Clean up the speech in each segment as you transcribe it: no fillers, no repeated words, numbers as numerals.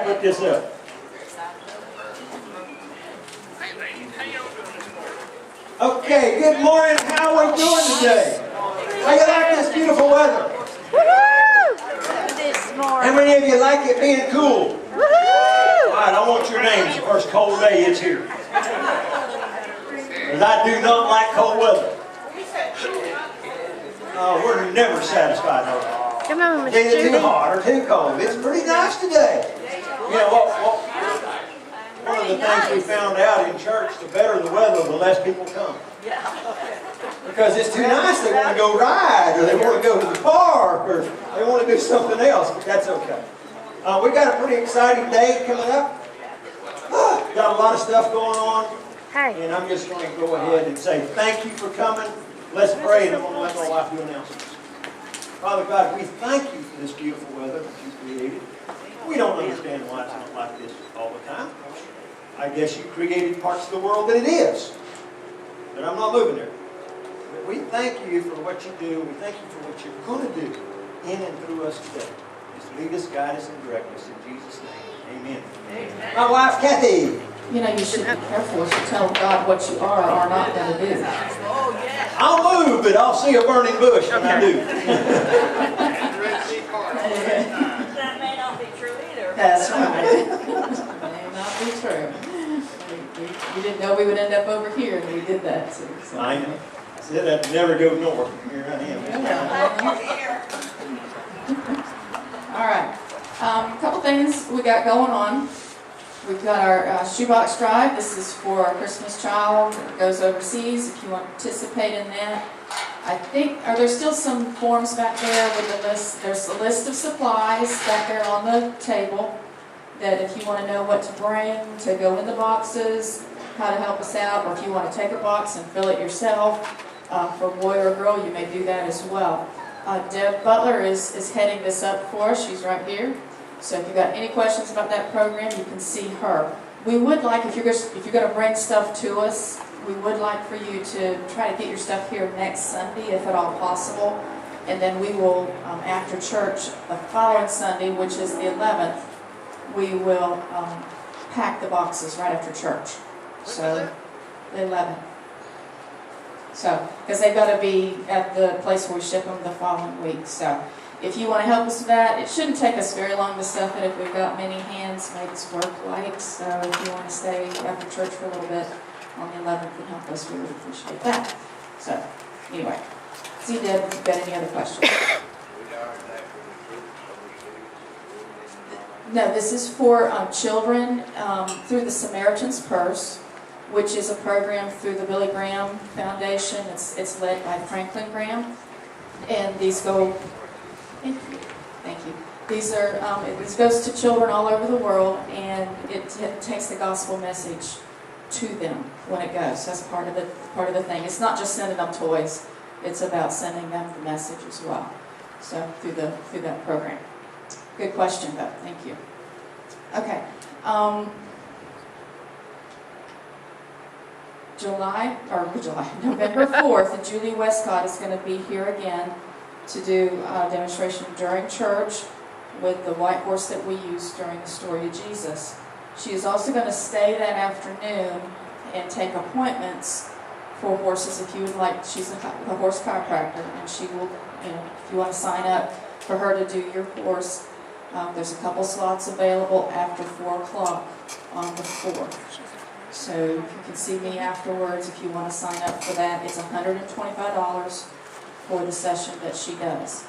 to put this up. Okay, good morning. How are we doing today? How you like this beautiful weather? How many of you like it being cool? All right, I want your names the first cold day is here. Because I do not like cold weather. We're never satisfied though. Come on, Mr. Either too hot or too cold. It's pretty nice today. You know, one of the things we found out in church, the better the weather, the less people come. Because it's too nice, they want to go ride, or they want to go to the park, or they want to do something else, but that's okay. We've got a pretty exciting day coming up. Got a lot of stuff going on. And I'm just going to go ahead and say thank you for coming. Let's pray, and I'm going to let my wife do announcements. Father God, we thank you for this beautiful weather that you created. We don't understand why it's not like this all the time. I guess you created parts of the world that it is. But I'm not moving there. But we thank you for what you do. We thank you for what you're going to do in and through us today. Just lead us, guide us, and direct us. In Jesus' name, amen. Amen. My wife, Kathy. You know, you should be careful to tell God what you are or not going to do. I'll move, but I'll see a burning bush when I do. That may not be true either. That's right. That may not be true. We didn't know we would end up over here, and we did that too. So. I know. I said I'd never go north. Here I am. All right. A couple things we got going on. We've got our shoebox drive. This is for a Christmas child that goes overseas. If you want to participate in that, I think, are there still some forms back there with the list? There's a list of supplies back there on the table that if you want to know what to bring to go in the boxes, how to help us out, or if you want to take a box and fill it yourself, for a boy or a girl, you may do that as well. Deb Butler is heading this up for us. She's right here. So if you've got any questions about that program, you can see her. We would like, if you're going to bring stuff to us, we would like for you to try to get your stuff here next Sunday, if at all possible. And then we will, after church, the following Sunday, which is the 11th, we will pack the boxes right after church. So, the 11th. So, because they've got to be at the place where we ship them the following week. So, if you want to help us with that, it shouldn't take us very long to stuff it. If we've got many hands, make us work light. So, if you want to stay after church for a little bit on the 11th and help us, we would appreciate that. So, anyway. See, Deb, if you've got any other questions. No, this is for children through the Samaritan's Purse, which is a program through the Billy Graham Foundation. It's led by Franklin Graham. And these go, thank you. These are, this goes to children all over the world, and it takes the gospel message to them when it goes. That's part of the thing. It's not just sending them toys. It's about sending them the message as well. So through that program. Good question, though. Thank you. Okay. November 4th, Julie Westcott is going to be here again to do a demonstration during church with the white horse that we used during the story of Jesus. She is also going to stay that afternoon and take appointments for horses if you would like. She's a horse chiropractor, and she will, if you want to sign up for her to do your course, there's a couple slots available after 4 o'clock on the 4th. So you can see me afterwards if you want to sign up for that. It's $125 for the session that she does.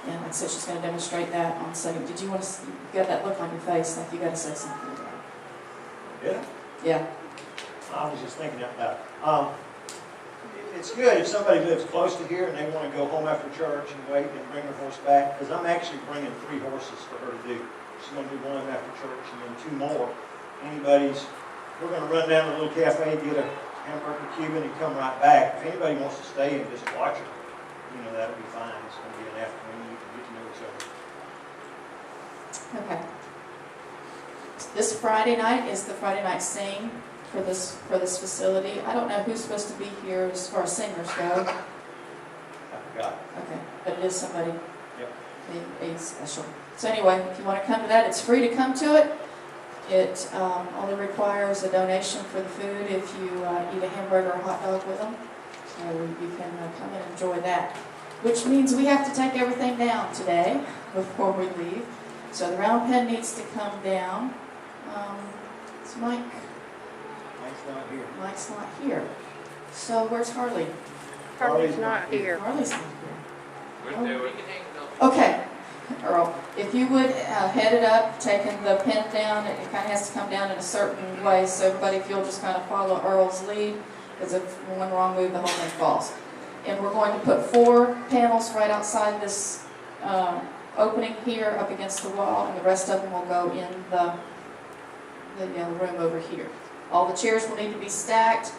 And like I said, she's going to demonstrate that on Sunday. Did you want to, you got that look on your face like you got to say something about it? Yeah? Yeah. I was just thinking about it. It's good if somebody lives close to here and they want to go home after church and wait and bring their horse back, because I'm actually bringing 3 horses for her to do. She's going to do 1 after church and then 2 more. We're going to run down to a little cafe, get a hamburger Cuban, and come right back. If anybody wants to stay and just watch her, that'll be fine. It's going to be an afternoon. You can get to know each other. Okay. This Friday night is the Friday night sing for this facility. I don't know who's supposed to be here as far as singers go. I forgot. Okay, but it is somebody Yep. a special. So anyway, if you want to come to that, it's free to come to it. It only requires a donation for the food if you eat a hamburger or hot dog with them. So you can come and enjoy that. Which means we have to take everything down today before we leave. So the round pen needs to come down. It's Mike. Mike's not here. Mike's not here. So where's Harley? Harley's not here. Harley's not here. Okay, Earl, if you would head it up, taking the pen down, it kind of has to come down in a certain way, so everybody, if you'll just kind of follow Earl's lead, because if one wrong move, the whole thing falls. And we're going to put 4 panels right outside this opening here up against the wall, and the rest of them will go in the room over here. All the chairs will need to be stacked.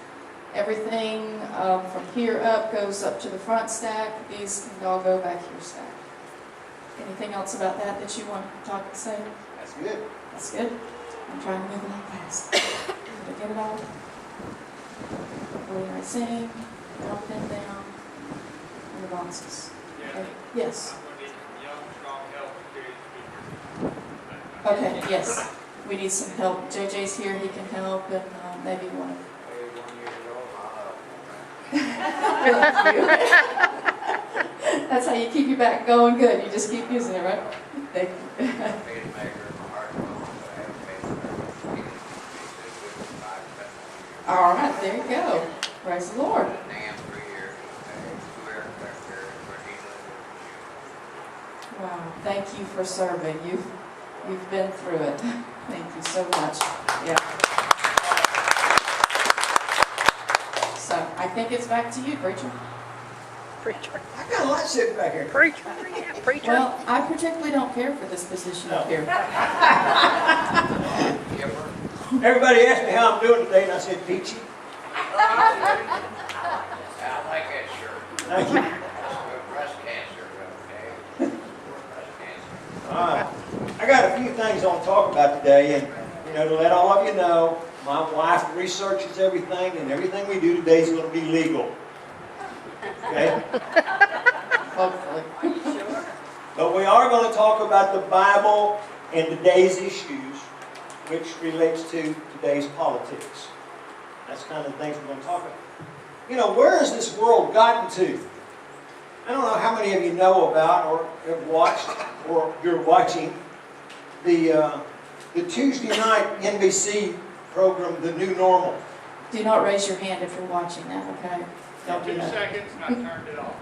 Everything from here up goes up to the front stack. These can all go back here stacked. Anything else about that that you want to talk and say? That's good. That's good. I'm trying to move along fast. Did I get it all? Really nice sing, down, pin down, and the boxes. Okay. Yes. Okay, yes. We need some help. JJ's here, he can help, and maybe one of That's how you keep your back going good. You just keep using it, right? Thank you. All right, there you go. Praise the Lord. Wow, thank you for serving. You've been through it. Thank you so much. Yeah. So I think it's back to you, preacher. Preacher. I kind of like sitting back here. Preacher. Yeah, preacher. Well, I particularly don't care for this position up here. Everybody asked me how I'm doing today, and I said, peachy. I like that shirt. Thank you. Breast cancer, okay? Breast cancer. All right. I got a few things I want to talk about today, and to let all of you know, my wife researches everything, and everything we do today is going to be legal. Okay? Hopefully. Are you sure? But we are going to talk about the Bible and today's issues, which relates to today's politics. That's kind of the things we're going to talk about. Where has this world gotten to? I don't know how many of you know about or have watched or you're watching the Tuesday night NBC program, The New Normal. Do not raise your hand if you're watching that, okay? Don't do 2 that. seconds and I turned it off.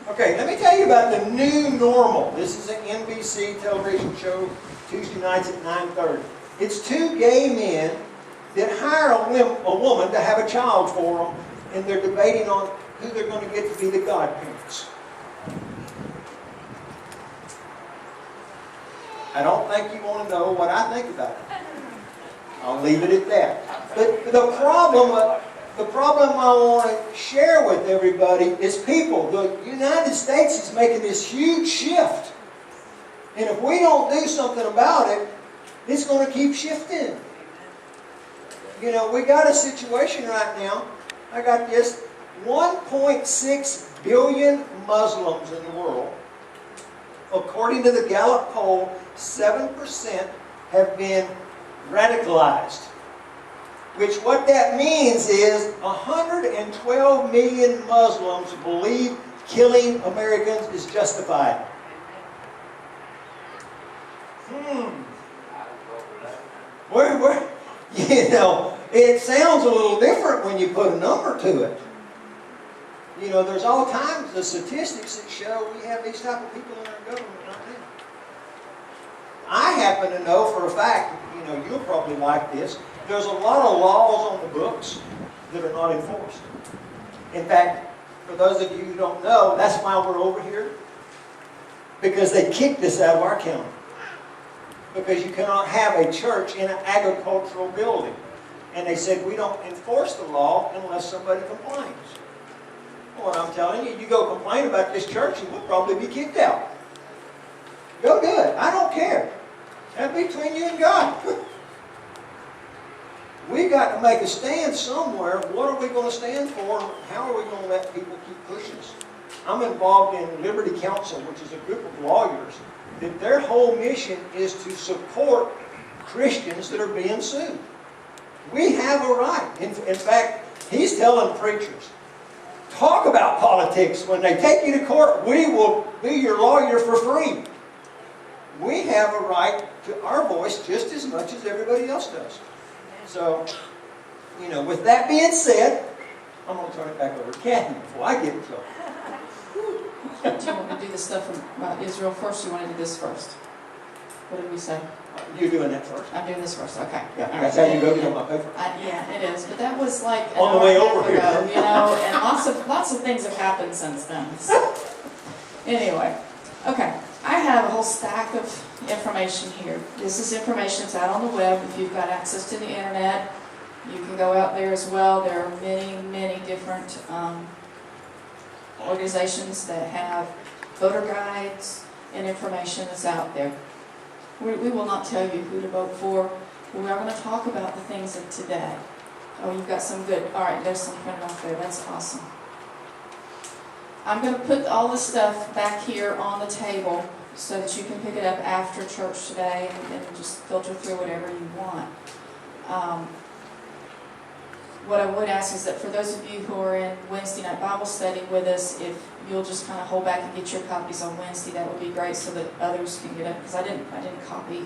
Okay, let me tell you about The New Normal. This is an NBC television show, Tuesday nights at 9:30. It's 2 gay men that hire a woman to have a child for them, and they're debating on who they're going to get to be the godparents. I don't think you want to know what I think about it. I'll leave it at that. But the problem I want to share with everybody is people. The United States is making this huge shift. And if we don't do something about it, it's going to keep shifting. We got a situation right now. I got this 1.6 billion Muslims in the world. According to the Gallup poll, 7% have been radicalized. Which what that means is 112 million Muslims believe killing Americans is justified. It sounds a little different when you put a number to it. There's all kinds of statistics that show we have these type of people in our government right now. I happen to know for a fact, you'll probably like this, there's a lot of laws on the books that are not enforced. In fact, for those of you who don't know, that's why we're over here. Because they kicked us out of our county. Because you cannot have a church in an agricultural building. And they said, we don't enforce the law unless somebody complains. Well, what I'm telling you, you go complain about this church and we'll probably be kicked out. Go do it. I don't care. That's between you and God. We got to make a stand somewhere. What are we going to stand for? How are we going to let people keep pushing us? I'm involved in Liberty Counsel, which is a group of lawyers, that their whole mission is to support Christians that are being sued. We have a right. In fact, he's telling preachers, talk about politics. When they take you to court, we will be your lawyer for free. We have a right to our voice just as much as everybody else does. So, with that being said, I'm going to turn it back over to Kathy before I get in trouble. Do you want to do the stuff about Israel first, or you want to do this first? What did we say? You're doing that first. I'm doing this first, okay. Yeah, All that's right. how you go get on my paper. Yeah, it is, but that was like an On the hour way and a half over here. ago, and lots of things have happened since then. So, anyway, okay, I have a whole stack of information here. This is information that's out on the web. If you've got access to the internet, you can go out there as well. There are many, many different organizations that have voter guides and information that's out there. We will not tell you who to vote for. We are going to talk about the things of today. Oh, you've got some good. All right, there's some printed off there. That's awesome. I'm going to put all this stuff back here on the table so that you can pick it up after church today and just filter through whatever you want. What I would ask is that for those of you who are in Wednesday night Bible study with us, if you'll just kind of hold back and get your copies on Wednesday, that would be great so that others can get it. Because I didn't copy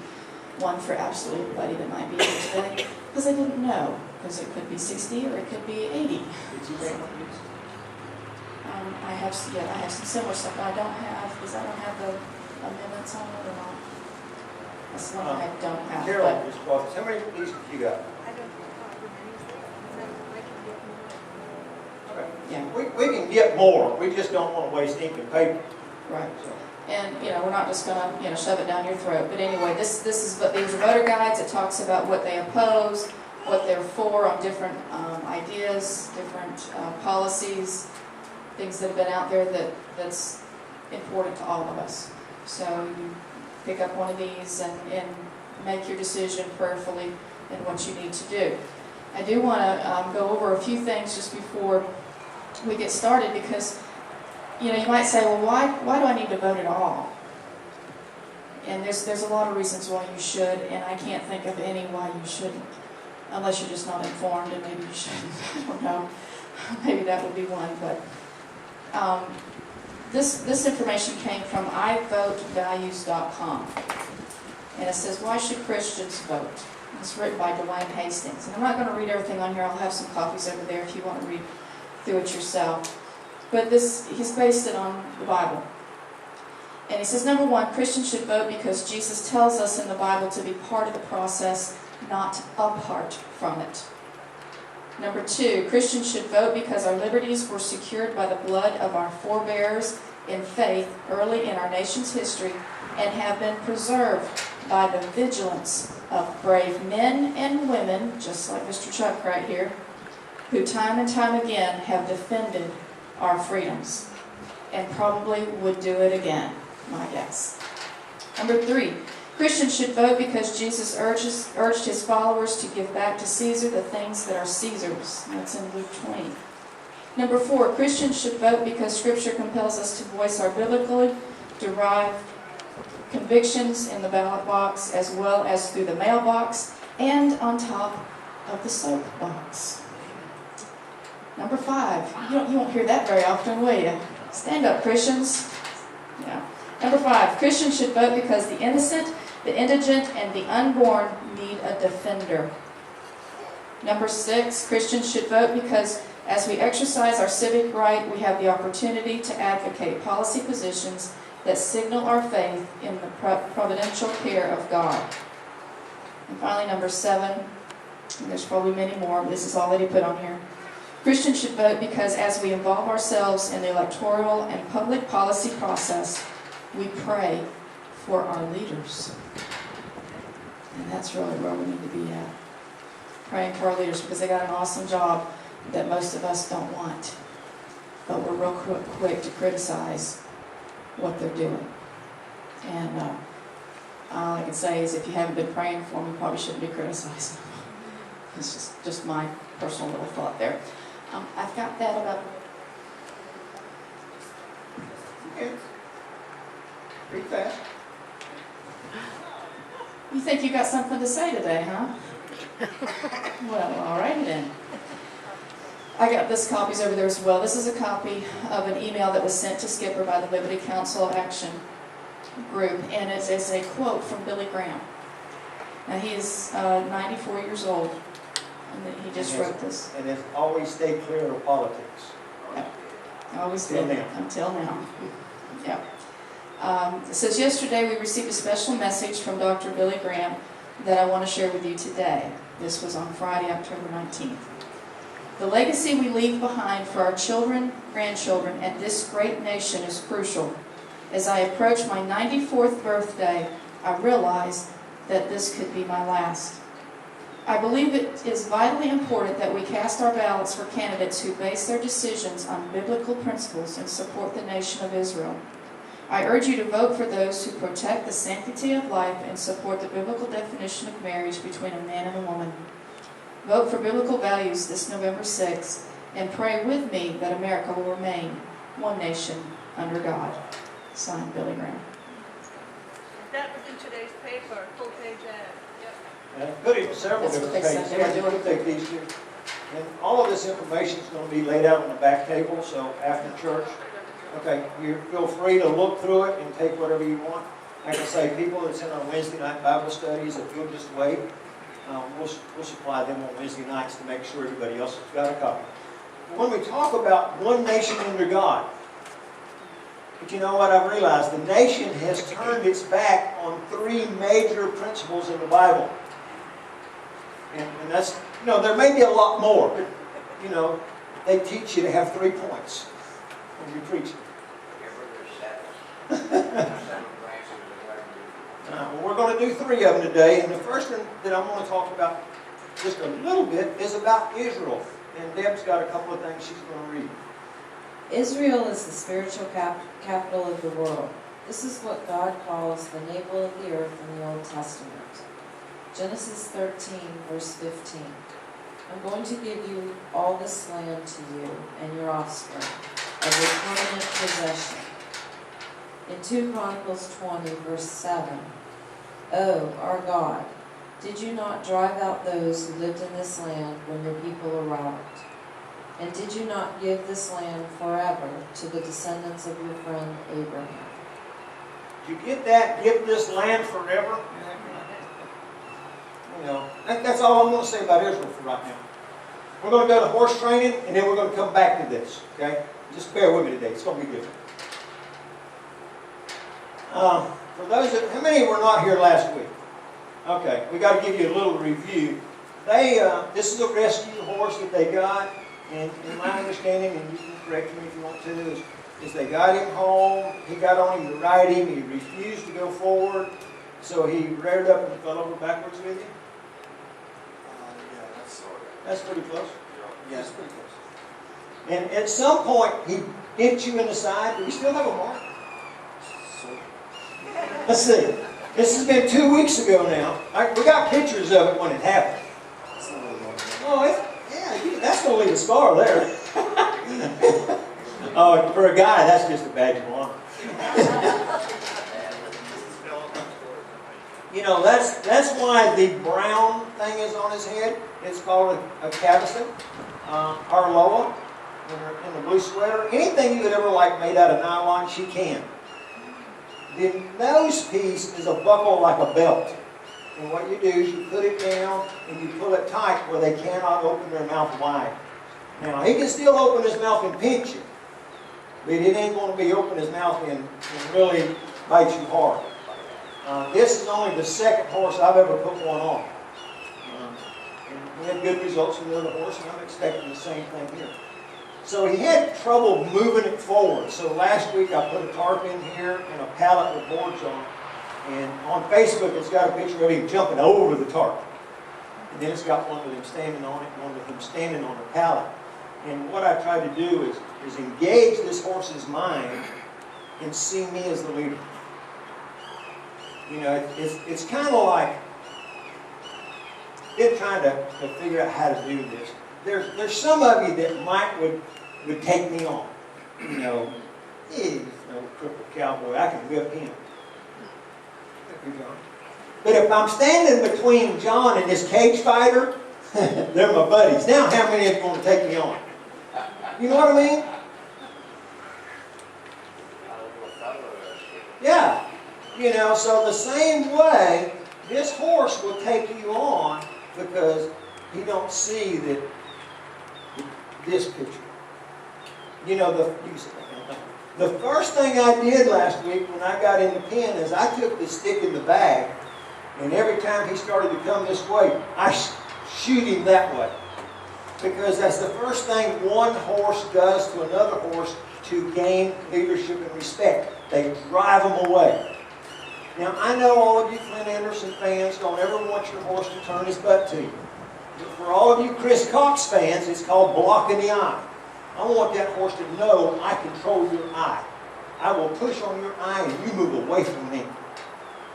one for absolutely everybody that might be here today because I didn't know. Because it could be 60 or it could be 80. Did you bring one of these? I have some similar stuff. I don't have, because I don't have the amendments on it or not. That's the one I don't have. Carol But just bought this. How many of these have you got? Okay. yeah, We can get more. We just don't want to waste ink and paper. right. So, And we're not just going to shove it down your throat. But anyway, these are voter guides. It talks about what they oppose, what they're for on different ideas, different policies, things that have been out there that's important to all of us. So you pick up one of these and make your decision prayerfully in what you need to do. I do want to go over a few things just before we get started because you might say, well, why do I need to vote at all? And there's a lot of reasons why you should, and I can't think of any why you shouldn't, unless you're just not informed, and maybe you shouldn't. I don't know. Maybe that would be one, but this information came from ivotevalues.com, and it says, why should Christians vote? It's written by Dwayne Hastings, and I'm not going to read everything on here. I'll have some copies over there if you want to read through it yourself. But he's based it on the Bible. And he says, number one, Christians should vote because Jesus tells us in the Bible to be part of the process, not apart from it. Number two, Christians should vote because our liberties were secured by the blood of our forebears in faith early in our nation's history and have been preserved by the vigilance of brave men and women, just like Mr. Chuck right here, who time and time again have defended our freedoms and probably would do it again, my guess. Number three, Christians should vote because Jesus urged his followers to give back to Caesar the things that are Caesar's. That's in Luke 20. Number four, Christians should vote because Scripture compels us to voice our biblically derived convictions in the ballot box as well as through the mailbox and on top of the soap box. Number five, you won't hear that very often, will you? Stand up, Christians. Yeah. Number five, Christians should vote because the innocent, the indigent, and the unborn need a defender. Number six, Christians should vote because as we exercise our civic right, we have the opportunity to advocate policy positions that signal our faith in the providential care of God. And finally, number seven, and there's probably many more, but this is all that he put on here. Christians should vote because as we involve ourselves in the electoral and public policy process, we pray for our leaders. And that's really where we need to be at. Praying for our leaders because they got an awesome job that most of us don't want. But we're real quick to criticize what they're doing. And all I can say is if you haven't been praying for them, you probably shouldn't be criticizing them. It's just my personal little thought there. I've got that about... Okay. Pretty fast. You think you got something to say today, huh? Well, all right then. I got this copies over there as well. This is a copy of an email that was sent to Skipper by the Liberty Council Action Group, and it is a quote from Billy Graham. Now, he is 94 years old, and he just wrote this. And has always stayed clear of politics. I always did, until now. Yeah. It says, yesterday we received a special message from Dr. Billy Graham that I want to share with you today. This was on Friday, October 19th. The legacy we leave behind for our children, grandchildren, and this great nation is crucial. As I approach my 94th birthday, I realize that this could be my last. I believe it is vitally important that we cast our ballots for candidates who base their decisions on biblical principles and support the nation of Israel. I urge you to vote for those who protect the sanctity of life and support the biblical definition of marriage between a man and a woman. Vote for biblical values this November 6th and pray with me that America will remain one nation under God. Signed, Billy Graham. That was in today's paper, full page ad. Put it in several That's what different they pages. said they were Yeah, doing. you take these two. And all of this information is going to be laid out on the back table, so after church, okay, you feel free to look through it and take whatever you want. Like I say, people that's in our Wednesday night Bible studies, if you'll just wait, we'll supply them on Wednesday nights to make sure everybody else has got a copy. When we talk about one nation under God, but you know what I've realized? The nation has turned its back on three major principles in the Bible. And that's, you know, there may be a lot more, but, you know, they teach you to have 3 points when you preach. Well, we're going to do 3 of them today, and the first one that I'm going to talk about just a little bit is about Israel. And Deb's got a couple of things she's going to read. Israel is the spiritual capital of the world. This is what God calls the navel of the earth in the Old Testament. Genesis 13, verse 15. I'm going to give you all this land to you and your offspring as a permanent possession. In 2 Chronicles 20, verse 7. Oh, our God, did you not drive out those who lived in this land when your people arrived? And did you not give this land forever to the descendants of your friend Abraham? Did you get that? Give this land forever? You know, that's all I'm going to say about Israel for right now. We're going to go to horse training, and then we're going to come back to this. Okay? Just bear with me today. It's going to be different. For those that, how many were not here last week? Okay, we got to give you a little review. This is a rescue horse that they got, and in my understanding, and you can correct me if you want to, is they got him home. He got on him to ride him. He refused to go forward, so he reared up and fell over backwards with him. Yeah, that's sort of. That's pretty close. Yeah, it's pretty close. And at some point, he hit you in the side. Do we still have a mark? Let's see. This has been 2 weeks ago now. We got pictures of it when it happened. Oh, yeah, that's going to leave a scar there. Oh, for a guy, that's just a badge of honor. You know, that's why the brown thing is on his head. It's called a cavesson, Arloa, in the blue sweater. Anything you would ever like made out of nylon, she can. The nose piece is a buckle like a belt. And what you do is you put it down and you pull it tight where they cannot open their mouth wide. Now, he can still open his mouth and pinch you, but it ain't going to be open his mouth and really bite you hard. This is only the second horse I've ever put one on. And we had good results with the other horse, and I'm expecting the same thing here. So he had trouble moving it forward. So last week I put a tarp in here and a pallet with boards on. And on Facebook it's got a picture of him jumping over the tarp. And then it's got one with him standing on it, one with him standing on a pallet. And what I tried to do is engage this horse's mind and see me as the leader. You know, it's kind of like been trying to figure out how to do this. There's some of you that Mike would take me on. You know, he's no crippled cowboy. I can whip him. But if I'm standing between John and this cage fighter, they're my buddies. Now how many is going to take me on? You know what I mean? Yeah. You know, so the same way, this horse will take you on because he don't see that this picture. You know, the first thing I did last week when I got in the pen is I took the stick in the bag, and every time he started to come this way, I shoot him that way. Because that's the first thing one horse does to another horse to gain leadership and respect. They drive them away. Now, I know all of you Flint Anderson fans don't ever want your horse to turn his butt to you. But for all of you Chris Cox fans, it's called blocking the eye. I want that horse to know I control your eye. I will push on your eye and you move away from me.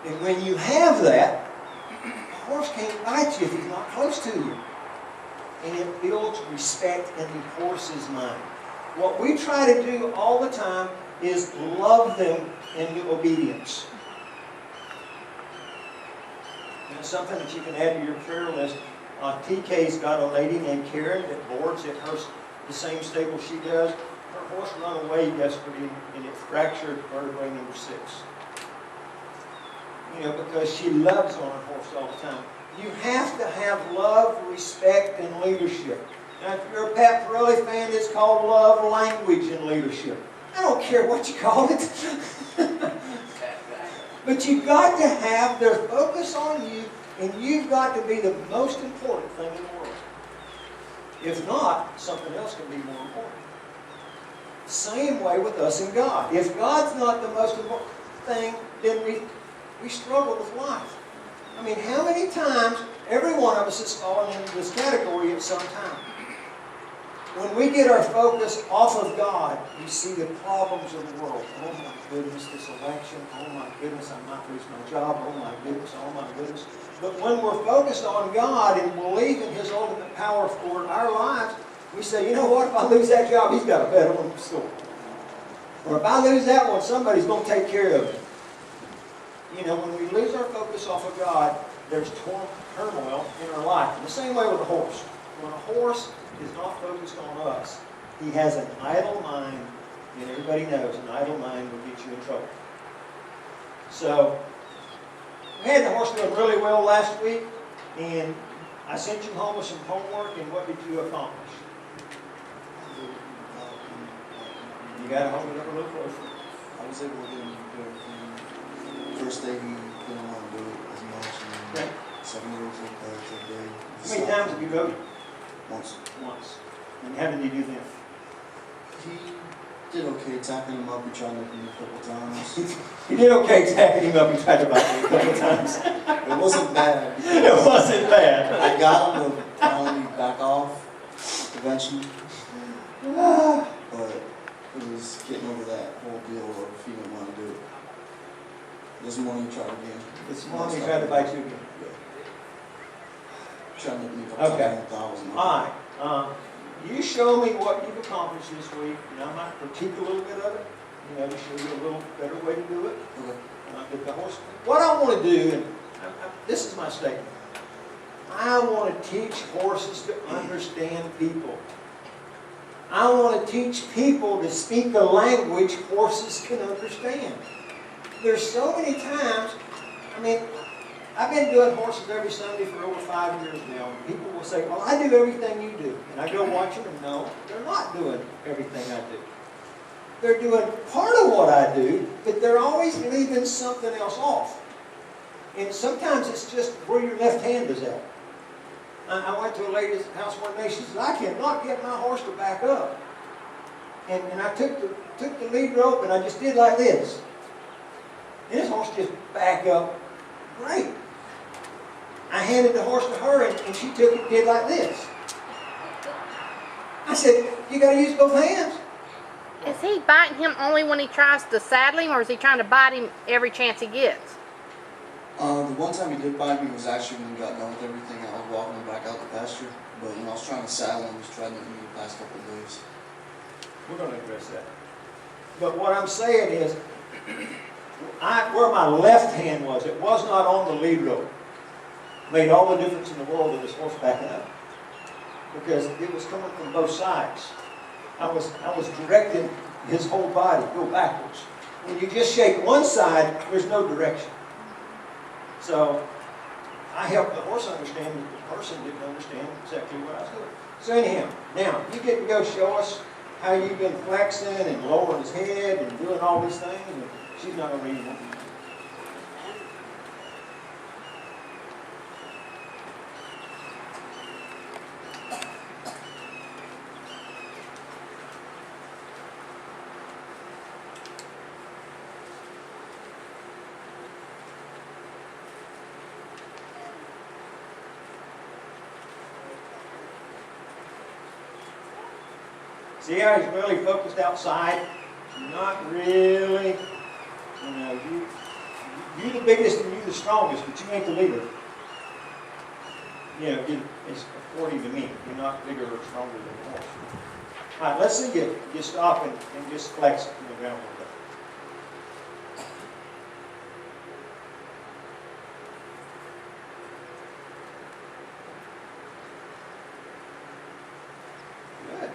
And when you have that, the horse can't bite you if he's not close to you. And it builds respect in the horse's mind. What we try to do all the time is love them into obedience. And it's something that you can add to your prayer list. TK's got a lady named Karen that boards at the same stable she does. Her horse ran away yesterday and it fractured vertebrae number 6. You know, because she loves on her horse all the time. You have to have love, respect, and leadership. Now, if you're a Pat Pirelli fan, it's called love, language, and leadership. I don't care what you call it. But you've got to have their focus on you, and you've got to be the most important thing in the world. If not, something else can be more important. Same way with us and God. If God's not the most important thing, then we struggle with life. I mean, how many times, every one of us is falling into this category at some time. When we get our focus off of God, we see the problems of the world. Oh my goodness, this election. Oh my goodness, I might lose my job. Oh my goodness, oh my goodness. But when we're focused on God and believe in His ultimate power for our lives, we say, you know what, if I lose that job, He's got a better one in store. Or if I lose that one, somebody's going to take care of it. You know, when we lose our focus off of God, there's turmoil in our life. And the same way with a horse. When a horse is not focused on us, he has an idle mind, and everybody knows an idle mind will get you in trouble. So, we had the horse doing really well last week, and I sent you home with some homework, and what did you accomplish? You got to hold it up a little closer. I was able to do everything. First day he didn't want to do it as much, and Okay. second day was okay, third day. How many times have you voted? Once. Once. And how did you do then? He did okay, tapping him up. He tried to hit me a couple times. You did okay tapping him up and tried to bite him a couple of times. It wasn't bad. It wasn't bad. I got him to finally back off eventually, but it was getting over that whole deal of he didn't want to do it. This morning he tried again. This morning he tried to bite you again. Yeah. Tried to hit me a couple Okay. times. All right. You show me what you've accomplished this week, and I might critique a little bit of it. You know, to show you a little better way to do it. Okay. Get the horse. What I want to do, and this is my statement. I want to teach horses to understand people. I want to teach people to speak a language horses can understand. There's so many times, I mean, I've been doing horses every Sunday for over 5 years now, and people will say, well, I do everything you do. And I go watch them, and no, they're not doing everything I do. They're doing part of what I do, but they're always leaving something else off. And sometimes it's just where your left hand is at. I went to a lady's house one day, she said, I cannot get my horse to back up. And I took the lead rope, and I just did like this. And this horse just backed up. Great. I handed the horse to her, and she took it and did like this. I said, you got to use both hands. Is he biting him only when he tries to saddle him, or is he trying to bite him every chance he gets? The one time he did bite me was actually when we got done with everything. I was walking him back out the pasture, but when I was trying to saddle him, he was trying to hit me the past couple of days. We're going to address that. But what I'm saying is, where my left hand was, it was not on the lead rope. Made all the difference in the world of this horse backing up. Because it was coming from both sides. I was directing his whole body, go backwards. When you just shake one side, there's no direction. So I helped the horse understand that the person didn't understand exactly what I was doing. So anyhow, now you get to go show us how you've been flexing and lowering his head and doing all these things. And she's not going to read them. See how he's really focused outside? Not really. You know, you're the biggest and you're the strongest, but you ain't the leader. You know, it's according to me. You're not bigger or stronger than the horse. All right, let's see you stop and just flex it from the ground a little bit. Good.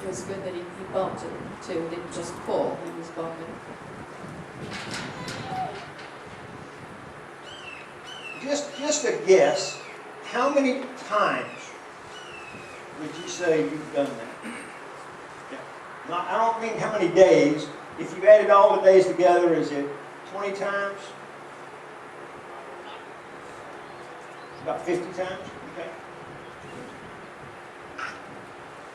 It was good that he bumped it too, didn't just pull, he was bumping. Just a guess, how many times would you say you've done that? Yeah. I don't mean how many days. If you added all the days together, is it 20 times? About 50 times? Okay.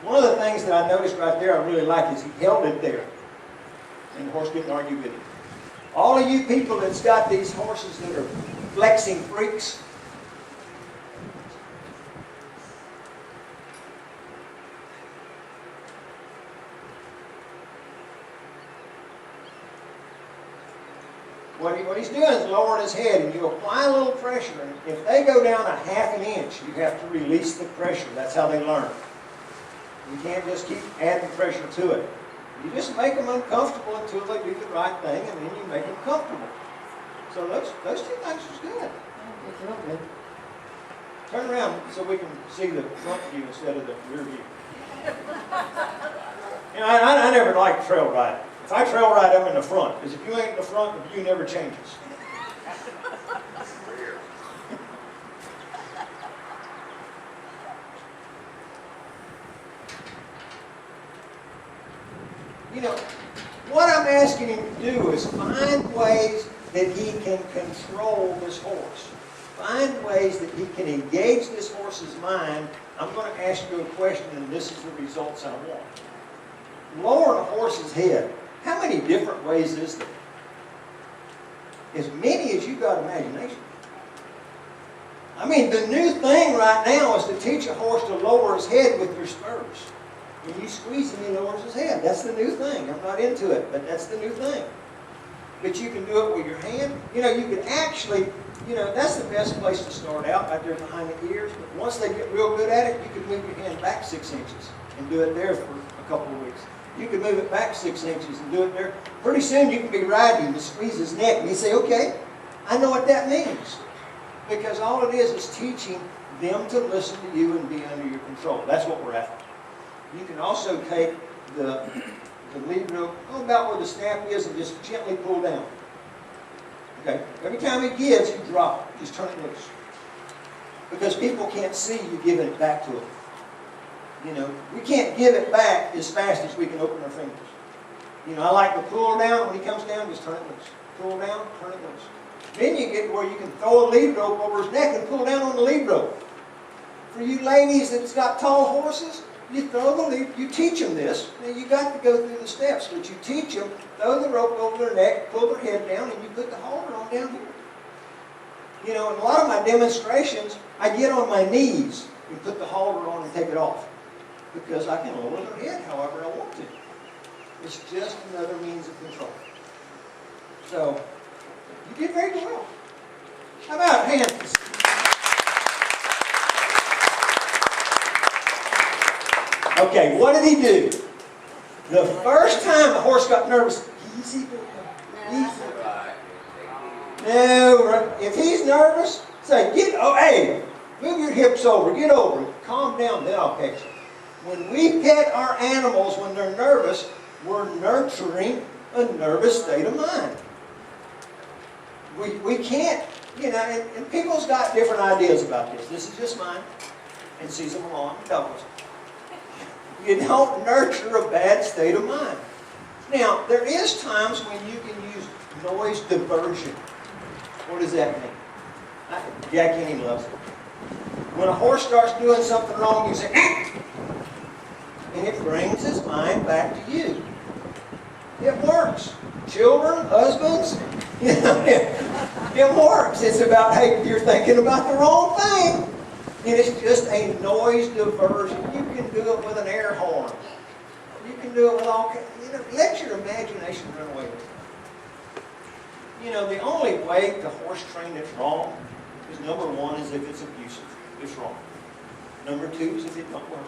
One of the things that I noticed right there I really like is he held it there. And the horse didn't argue with him. All of you people that's got these horses that are flexing freaks, what he's doing is lowering his head, and you apply a little pressure. And if they go down a half an inch, you have to release the pressure. That's how they learn. You can't just keep adding pressure to it. You just make them uncomfortable until they do the right thing, and then you make them comfortable. So those two things was good. It's real good. Turn around so we can see the front view instead of the rear view. You know, I never liked trail riding. If I trail ride, I'm in the front. Because if you ain't in the front, the view never changes. You know, what I'm asking him to do is find ways that he can control this horse. Find ways that he can engage this horse's mind. I'm going to ask you a question, and this is the results I want. Lowering a horse's head. How many different ways is there? As many as you've got imagination. I mean, the new thing right now is to teach a horse to lower his head with your spurs. When you squeeze him, he lowers his head. That's the new thing. I'm not into it, but that's the new thing. But you can do it with your hand. You know, you could actually, you know, that's the best place to start out, right there behind the ears. But once they get real good at it, you can move your hand back 6 inches and do it there for a couple of weeks. You can move it back 6 inches and do it there. Pretty soon you can be riding him to squeeze his neck, and you say, okay, I know what that means. Because all it is teaching them to listen to you and be under your control. That's what we're after. You can also take the lead rope about where the snap is and just gently pull down. Okay. Every time he gives, you drop. Just turn it loose. Because people can't see you giving it back to them. You know, we can't give it back as fast as we can open our fingers. You know, I like to pull down. When he comes down, just turn it loose. Pull down, turn it loose. Then you get where you can throw a lead rope over his neck and pull down on the lead rope. For you ladies that's got tall horses, you throw the lead, you teach them this. Now you got to go through the steps, but you teach them, throw the rope over their neck, pull their head down, and you put the halter on down here. You know, in a lot of my demonstrations, I get on my knees and put the halter on and take it off. Because I can lower their head however I want to. It's just another means of control. So, you did very well. How about hands? Okay, what did he do? The first time the horse got nervous, easy, boy. Easy. Right. No, if he's nervous, say, hey, move your hips over, get over it, calm down, then I'll catch you. When we pet our animals when they're nervous, we're nurturing a nervous state of mind. We can't, and people's got different ideas about this. This is just mine, and Cecil Malone and Douglas. You don't nurture a bad state of mind. Now, there is times when you can use noise diversion. What does that mean? Jack Kenny loves it. When a horse starts doing something wrong, you say, ah! And it brings his mind back to you. It works. Children, husbands, it works. It's about, hey, you're thinking about the wrong thing. And it's just a noise diversion. You can do it with an air horn. You can do it with all kinds. Let your imagination run away with it. The only way to horse train it wrong is number one is if it's abusive. It's wrong. Number two is if it don't work.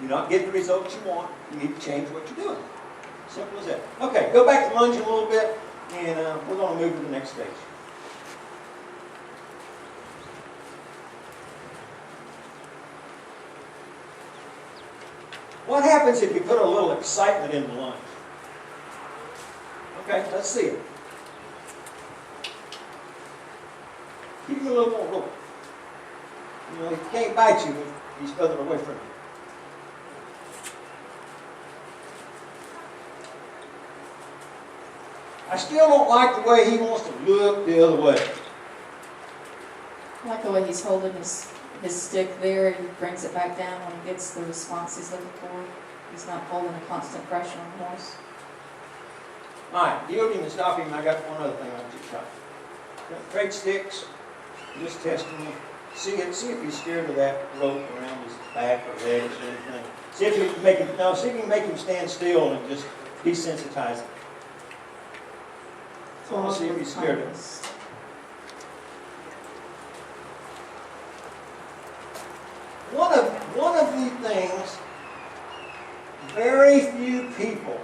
You not get the results you want, you need to change what you're doing. Simple as that. Okay, go back to lunging a little bit, and we're going to move to the next stage. What happens if you put a little excitement in the lunge? Okay, let's see it. Keep him a little more rope. He can't bite you if he's further away from you. I still don't like the way he wants to look the other way. I like the way he's holding his stick there. He brings it back down when he gets the response he's looking for. He's not holding a constant pressure on the horse. All right, yield him and stop him. I got one other thing I want you to try. Trade sticks, just testing him. See if he's scared of that rope around his back or legs or anything. See if you can make him stand still and just desensitize him. So I want to see if he's scared of it. One of the things very few people,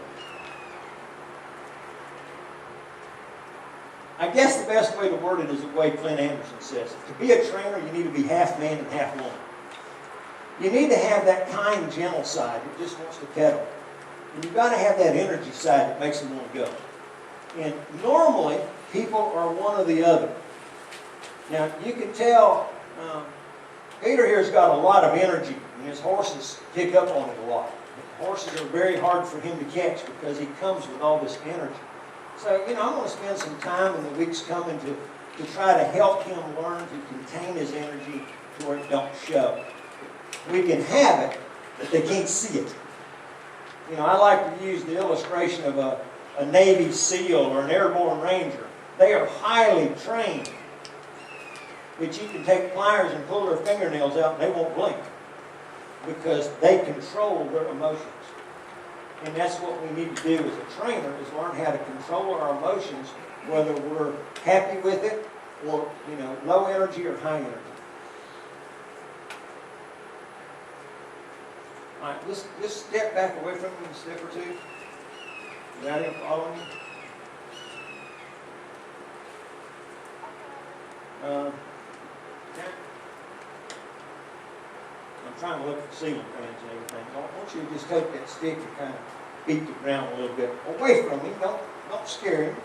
I guess the best way to word it is the way Clint Anderson says it. To be a trainer, you need to be half man and half woman. You need to have that kind, gentle side that just wants to pedal. And you've got to have that energy side that makes them want to go. And normally, people are one or the other. Now, you can tell Peter here's got a lot of energy, and his horses pick up on it a lot. Horses are very hard for him to catch because he comes with all this energy. So, I'm going to spend some time in the weeks coming to try to help him learn to contain his energy to where it don't show. We can have it, but they can't see it. I like to use the illustration of a Navy SEAL or an airborne ranger. They are highly trained. But you can take pliers and pull their fingernails out and they won't blink because they control their emotions. And that's what we need to do as a trainer, is learn how to control our emotions, whether we're happy with it or, low energy or high energy. All right, just step back away from me a step or two. You got him following you? I'm trying to look at the ceiling fans and everything. I want you to just take that stick and kind of beat the ground a little bit away from him. Don't scare him.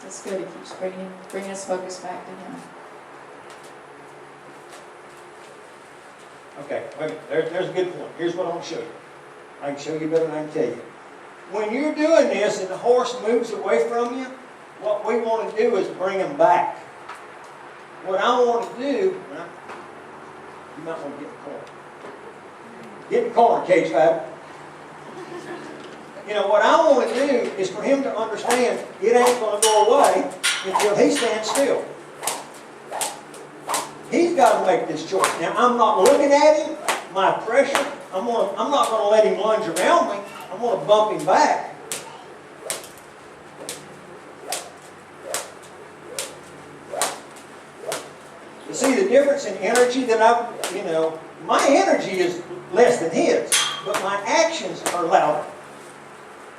That's good. He keeps bringing his focus back to him. Okay, wait, there's a good point. Here's what I want to show you. I can show you better than I can tell you. When you're doing this and the horse moves away from you, what we want to do is bring him back. What I want to do, you might want to get in the corner. Get in the corner, Cage Fighter. What I want to do is for him to understand it ain't going to go away until he stands still. got to make this choice. Now, I'm not looking at him. My pressure, I'm not going to let him lunge around me. I'm going to bump him back. You see the difference in energy that my energy is less than his, but my actions are louder.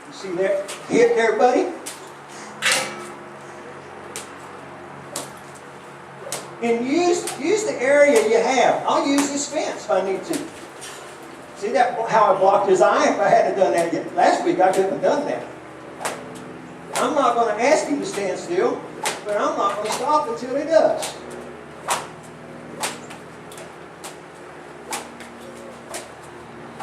You see that hit there, buddy? And use the area you have. I'll use this fence if I need to. See that how I blocked his eye? If I hadn't done that yet last week, I couldn't have done that. I'm not going to ask him to stand still, but I'm not going to stop until he does.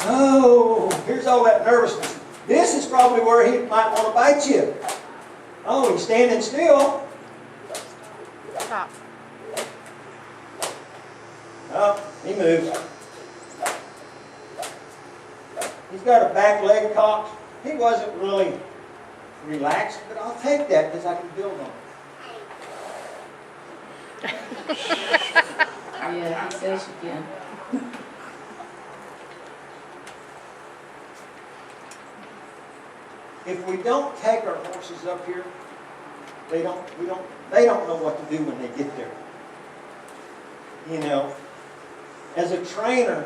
Oh, here's all that nervousness. This is probably where he might want to bite you. Oh, he's standing still. Stop. Oh, he moves. He's got a back leg cocked. He wasn't really relaxed, but I'll take that because I can build on it. Yeah, he says you can. If we don't take our horses up here, they don't know what to do when they get there. You know, as a trainer,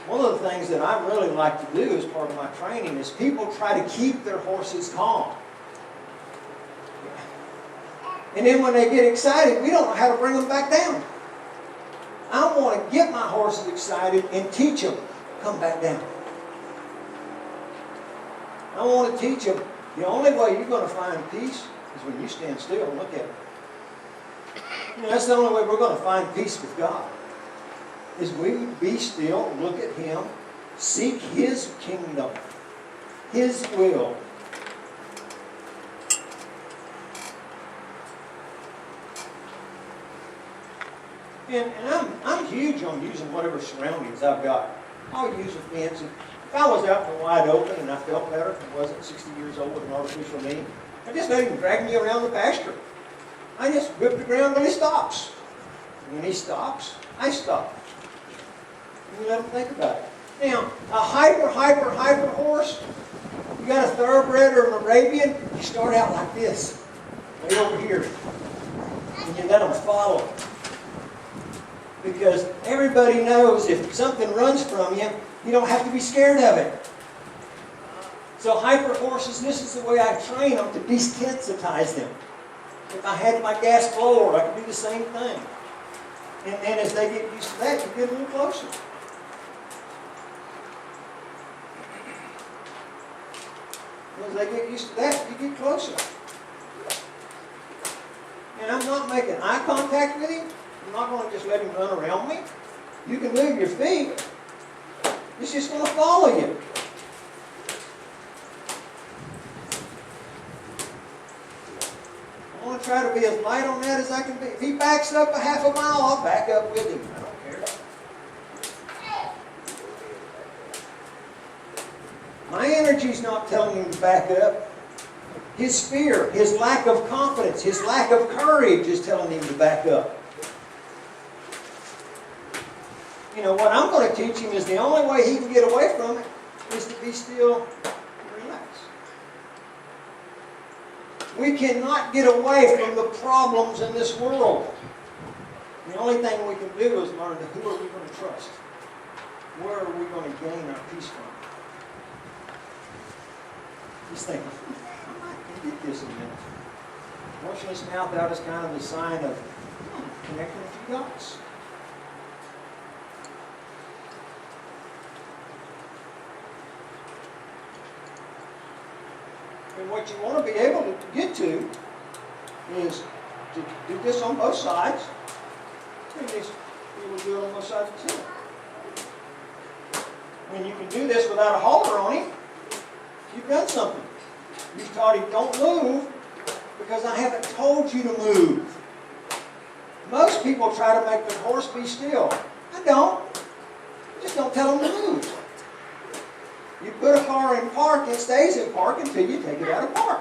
one of the things that I really like to do as part of my training is people try to keep their horses calm. And then when they get excited, we don't know how to bring them back down. I want to get my horses excited and teach them, come back down. I want to teach them, the only way you're going to find peace is when you stand still and look at it. You know, that's the only way we're going to find peace with God. Is we be still, look at Him, seek His kingdom, His will. And I'm huge on using whatever surroundings I've got. I'll use a fence. If I was out in the wide open and I felt better, if I wasn't 60 years old with an artificial knee, I just let him drag me around the pasture. I just whip the ground till he stops. And when he stops, I stop. And you let him think about it. Now, a hyper horse, you got a thoroughbred or an Arabian, you start out like this, way over here. And you let them follow. Because everybody knows if something runs from you, you don't have to be scared of it. So hyper horses, this is the way I train them to desensitize them. If I had my gas blower, I could do the same thing. And then as they get used to that, you get a little closer. As they get used to that, you get closer. And I'm not making eye contact with him. I'm not going to just let him run around me. You can move your feet. It's just going to follow you. I want to try to be as light on that as I can be. If he backs up a half a mile, I'll back up with him. I don't care. My energy's not telling him to back up. His fear, his lack of confidence, his lack of courage is telling him to back up. You know, what I'm going to teach him is the only way he can get away from it is to be still and relax. We cannot get away from the problems in this world. The only thing we can do is learn who are we going to trust? Where are we going to gain our peace from? He's thinking, I might get this in a minute. Washing his mouth out is kind of a sign of connecting a few dots. And what you want to be able to get to is to do this on both sides. And you will do it on both sides too. When you can do this without a halter on him, you've done something. You've taught him, don't move, because I haven't told you to move. Most people try to make their horse be still. I don't. I just don't tell them to move. You put a car in park, it stays in park until you take it out of park.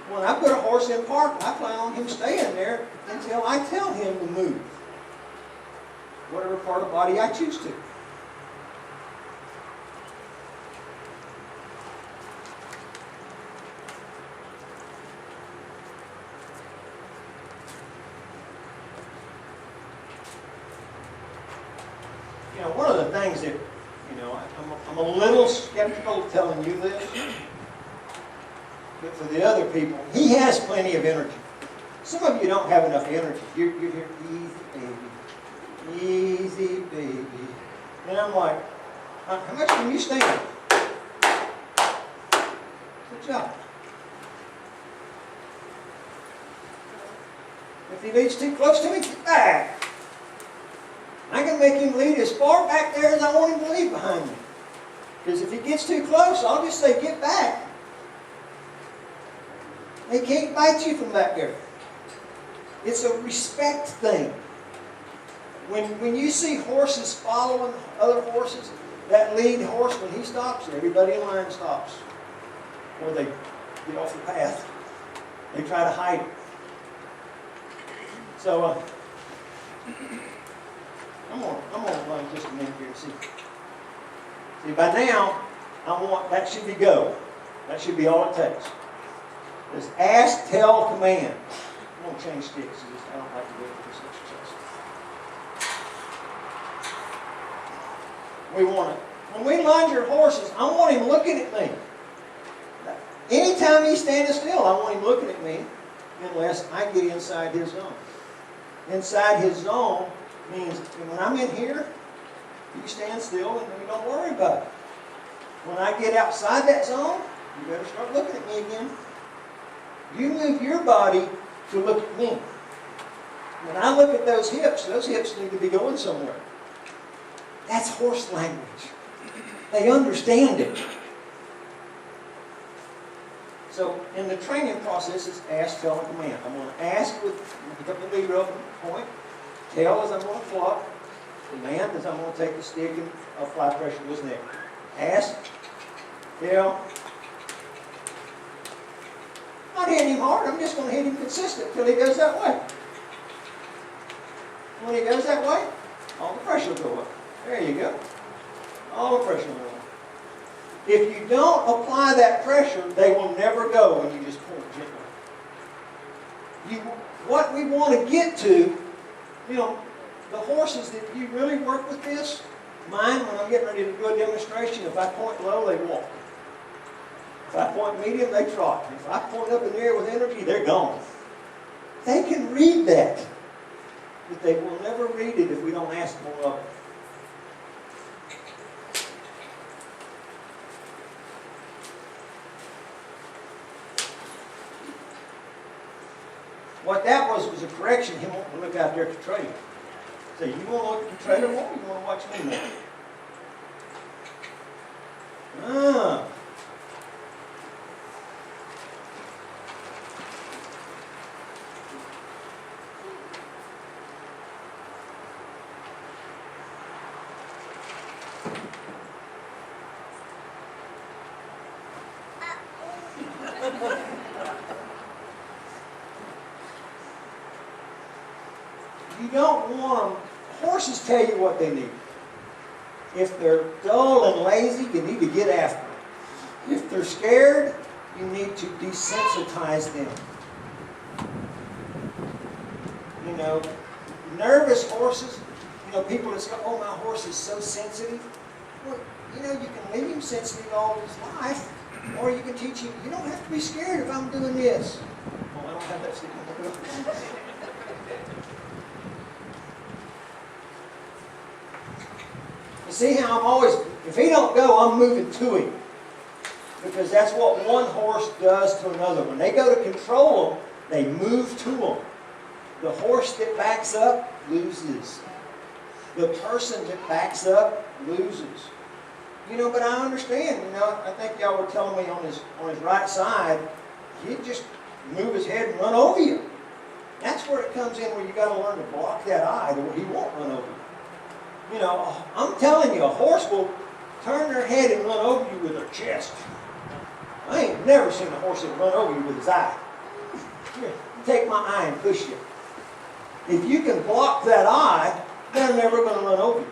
When I put a horse in park, I plan on him staying there until I tell him to move. whatever part of the body I choose to. You know, one of the things that, you know, I'm a little skeptical of telling you this, but for the other people, he has plenty of energy. Some of you don't have enough energy. You're here, easy baby. And I'm like, how much can you stand? Good job. If he leads too close to me, get back. I can make him lead as far back there as I want him to lead behind me. Because if he gets too close, I'll just say, get back. They can't bite you from back there. It's a respect thing. When you see horses following other horses, that lead horse, when he stops, everybody in line stops. Or they get off the path. They try to hide it. So, I'm gonna run just a minute here and see. See, by now, that should be go. That should be all it takes. Just ask, tell, command. I'm gonna change sticks. I don't like to do it for this exercise. We want it. When we lunge our horses, I want him looking at me. Anytime he's standing still, I want him looking at me, unless I get inside his zone. Inside his zone means when I'm in here, you stand still and you don't worry about it. When I get outside that zone, you better start looking at me again. You move your body to look at me. When I look at those hips need to be going somewhere. That's horse language. They understand it. So in the training process, it's ask, tell, and command. I'm going to ask with the lead rope point. Tell as I'm going to flop. Command as I'm going to take the stick and apply pressure to his neck. Ask, tell. I'm not hitting him hard. I'm just going to hit him consistent until he goes that way. When he goes that way, all the pressure will go up. There you go. All the pressure will go up. If you don't apply that pressure, they will never go when you just pull it gently. What we want to get to, the horses that you really work with this, mine, when I'm getting ready to do a demonstration, if I point low, they walk. If I point medium, they trot. If I point up in the air with energy, they're gone. They can read that, but they will never read it if we don't ask more of it. What that was a correction. He wanted to look out there at the trailer. So you want to look at the trailer more, or you want to watch me more? You don't want them. Horses tell you what they need. If they're dull and lazy, you need to get after them. If they're scared, you need to desensitize them. Nervous horses, people that say, oh, my horse is so sensitive. Well, you can leave him sensitive all his life, or you can teach him, you don't have to be scared if I'm doing this. Oh, I don't have that stick on the hook. You see how I'm always, if he don't go, I'm moving to him. Because that's what one horse does to another. When they go to control them, they move to them. The horse that backs up loses. The person that backs up loses. But I understand. I think y'all were telling me on his right side, he'd just move his head and run over you. That's where it comes in, where you got to learn to block that eye, to where he won't run over you. I'm telling you, a horse will turn their head and run over you with their chest. I ain't never seen a horse that run over you with his eye. Here, take my eye and push you. If you can block that eye, they're never going to run over you.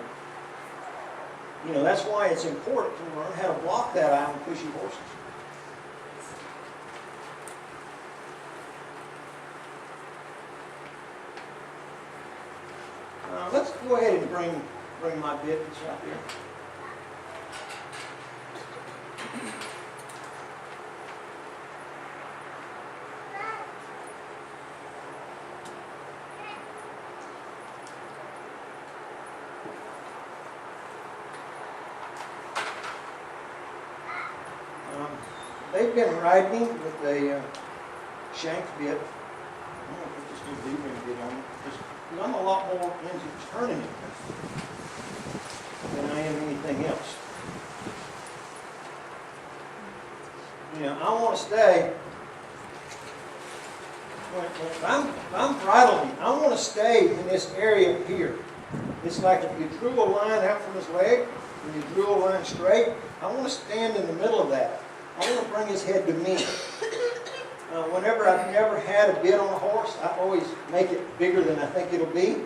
You know, that's why it's important to learn how to block that eye on pushy horses. Let's go ahead and bring my bit that's right there. They've been riding with a shank bit. I'm going to put this new D-ring bit on it because I'm a lot more into turning it than I am anything else. You know, I want to stay, if I'm bridling, I want to stay in this area here. It's like if you drew a line out from his leg and you drew a line straight, I want to stand in the middle of that. I want to bring his head to me. Whenever I've never had a bit on a horse, I always make it bigger than I think it'll be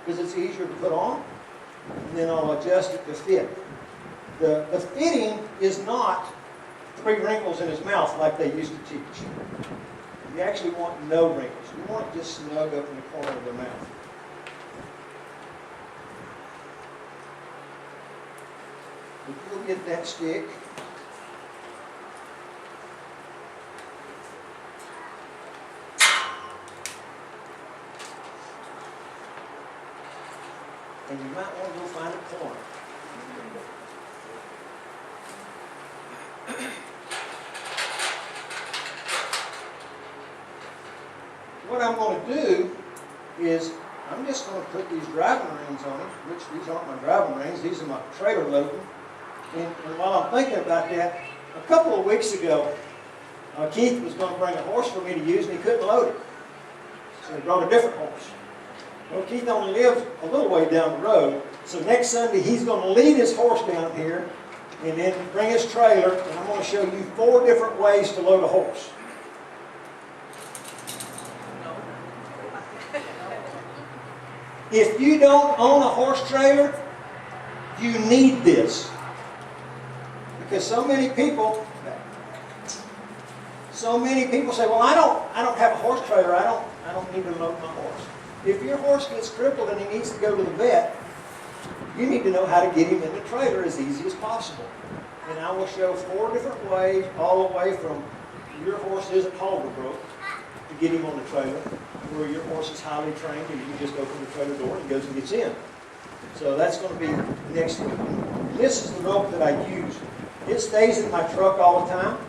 because it's easier to put on. And then I'll adjust it to fit. The fitting is not 3 wrinkles in his mouth like they used to teach. You actually want no wrinkles. You want it just snug up in the corner of the mouth. If you'll get that stick, and you might want to go find a corner. What I'm going to do is I'm just going to put these driving reins on it, which these aren't my driving reins, these are my trailer loading. And while I'm thinking about that, a couple of weeks ago, Keith was going to bring a horse for me to use and he couldn't load it. So he brought a different horse. Well, Keith only lives a little way down the road, so next Sunday he's going to lead his horse down here and then bring his trailer, and I'm going to show you 4 different ways to load a horse. If you don't own a horse trailer, you need this. Because so many people say, well, I don't have a horse trailer, I don't need to load my horse. If your horse gets crippled and he needs to go to the vet, you need to know how to get him in the trailer as easy as possible. And I will show 4 different ways, all the way from your horse is a Calder broke, to get him on the trailer, where your horse is highly trained and you can just open the trailer door and he goes and gets in. So that's going to be next week. And this is the rope that I use. It stays in my truck all the time.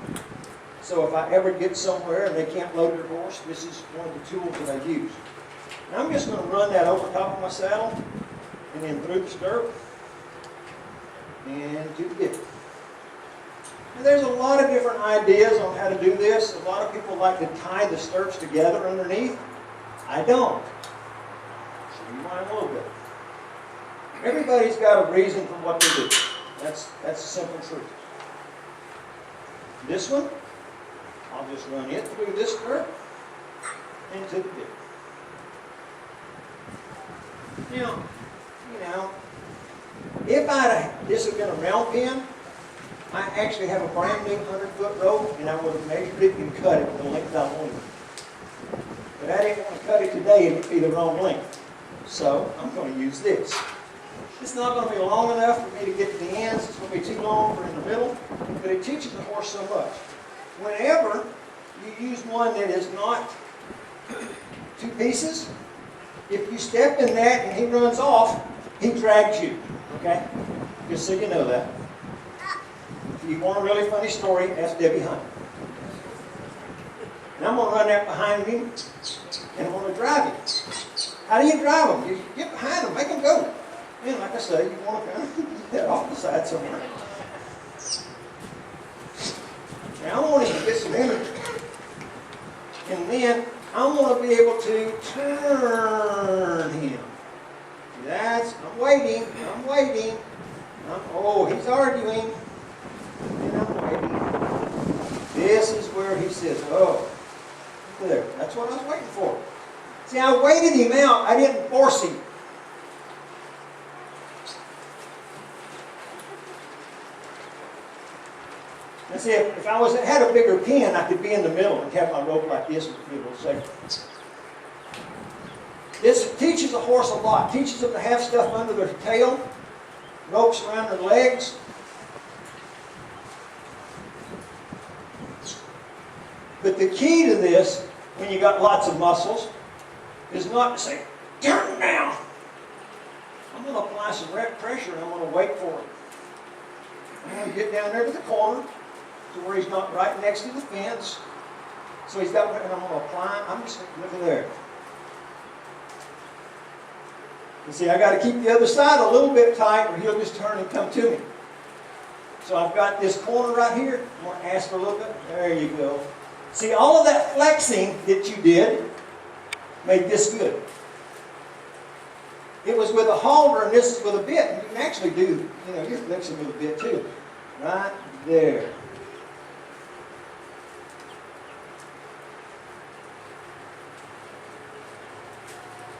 So if I ever get somewhere and they can't load their horse, this is one of the tools that I use. Now I'm just going to run that over top of my saddle and then through the stirrup and to the bit. And there's a lot of different ideas on how to do this. A lot of people like to tie the stirrups together underneath. I don't. Show you mine a little bit. Everybody's got a reason for what they do. That's the simple truth. This one, I'll just run it through this stirrup and to the bit. Now, you know, if this had been a round pin, I actually have a brand new 100-foot rope, and I would have measured it and cut it the length I wanted. But I didn't want to cut it today and it'd be the wrong length. So I'm going to use this. It's not going to be long enough for me to get to the ends. It's going to be too long for in the middle, but it teaches the horse so much. Whenever you use one that is not 2 pieces, if you step in that and he runs off, he drags you. Okay? Just so you know that. If you want a really funny story, ask Debbie Hunt. And I'm going to run that behind him, and I'm going to drive him. How do you drive them? You get behind them, make them go. And like I say, you want to kind of get that off the side somewhere. Now I want him to get some energy. And then I want to be able to turn him. I'm waiting. Oh, he's arguing. And I'm waiting. This is where he says, oh, there. That's what I was waiting for. See, I waited him out. I didn't force him. Now see, if I had a bigger pin, I could be in the middle and have my rope like this and be able to say. This teaches a horse a lot. Teaches them to have stuff under their tail, ropes around their legs. But the key to this, when you got lots of muscles, is not to say, turn down. I'm going to apply some pressure and I'm going to wait for it. I'm going to get down there to the corner to where he's not right next to the fence. So he's got, and I'm going to apply, I'm just, look at there. You see, I got to keep the other side a little bit tight or he'll just turn and come to me. So I've got this corner right here. I'm going to ask for a little bit. There you go. See, all of that flexing that you did made this good. It was with a halter and this is with a bit. And you can actually do, you're flexing with a bit too. Right there.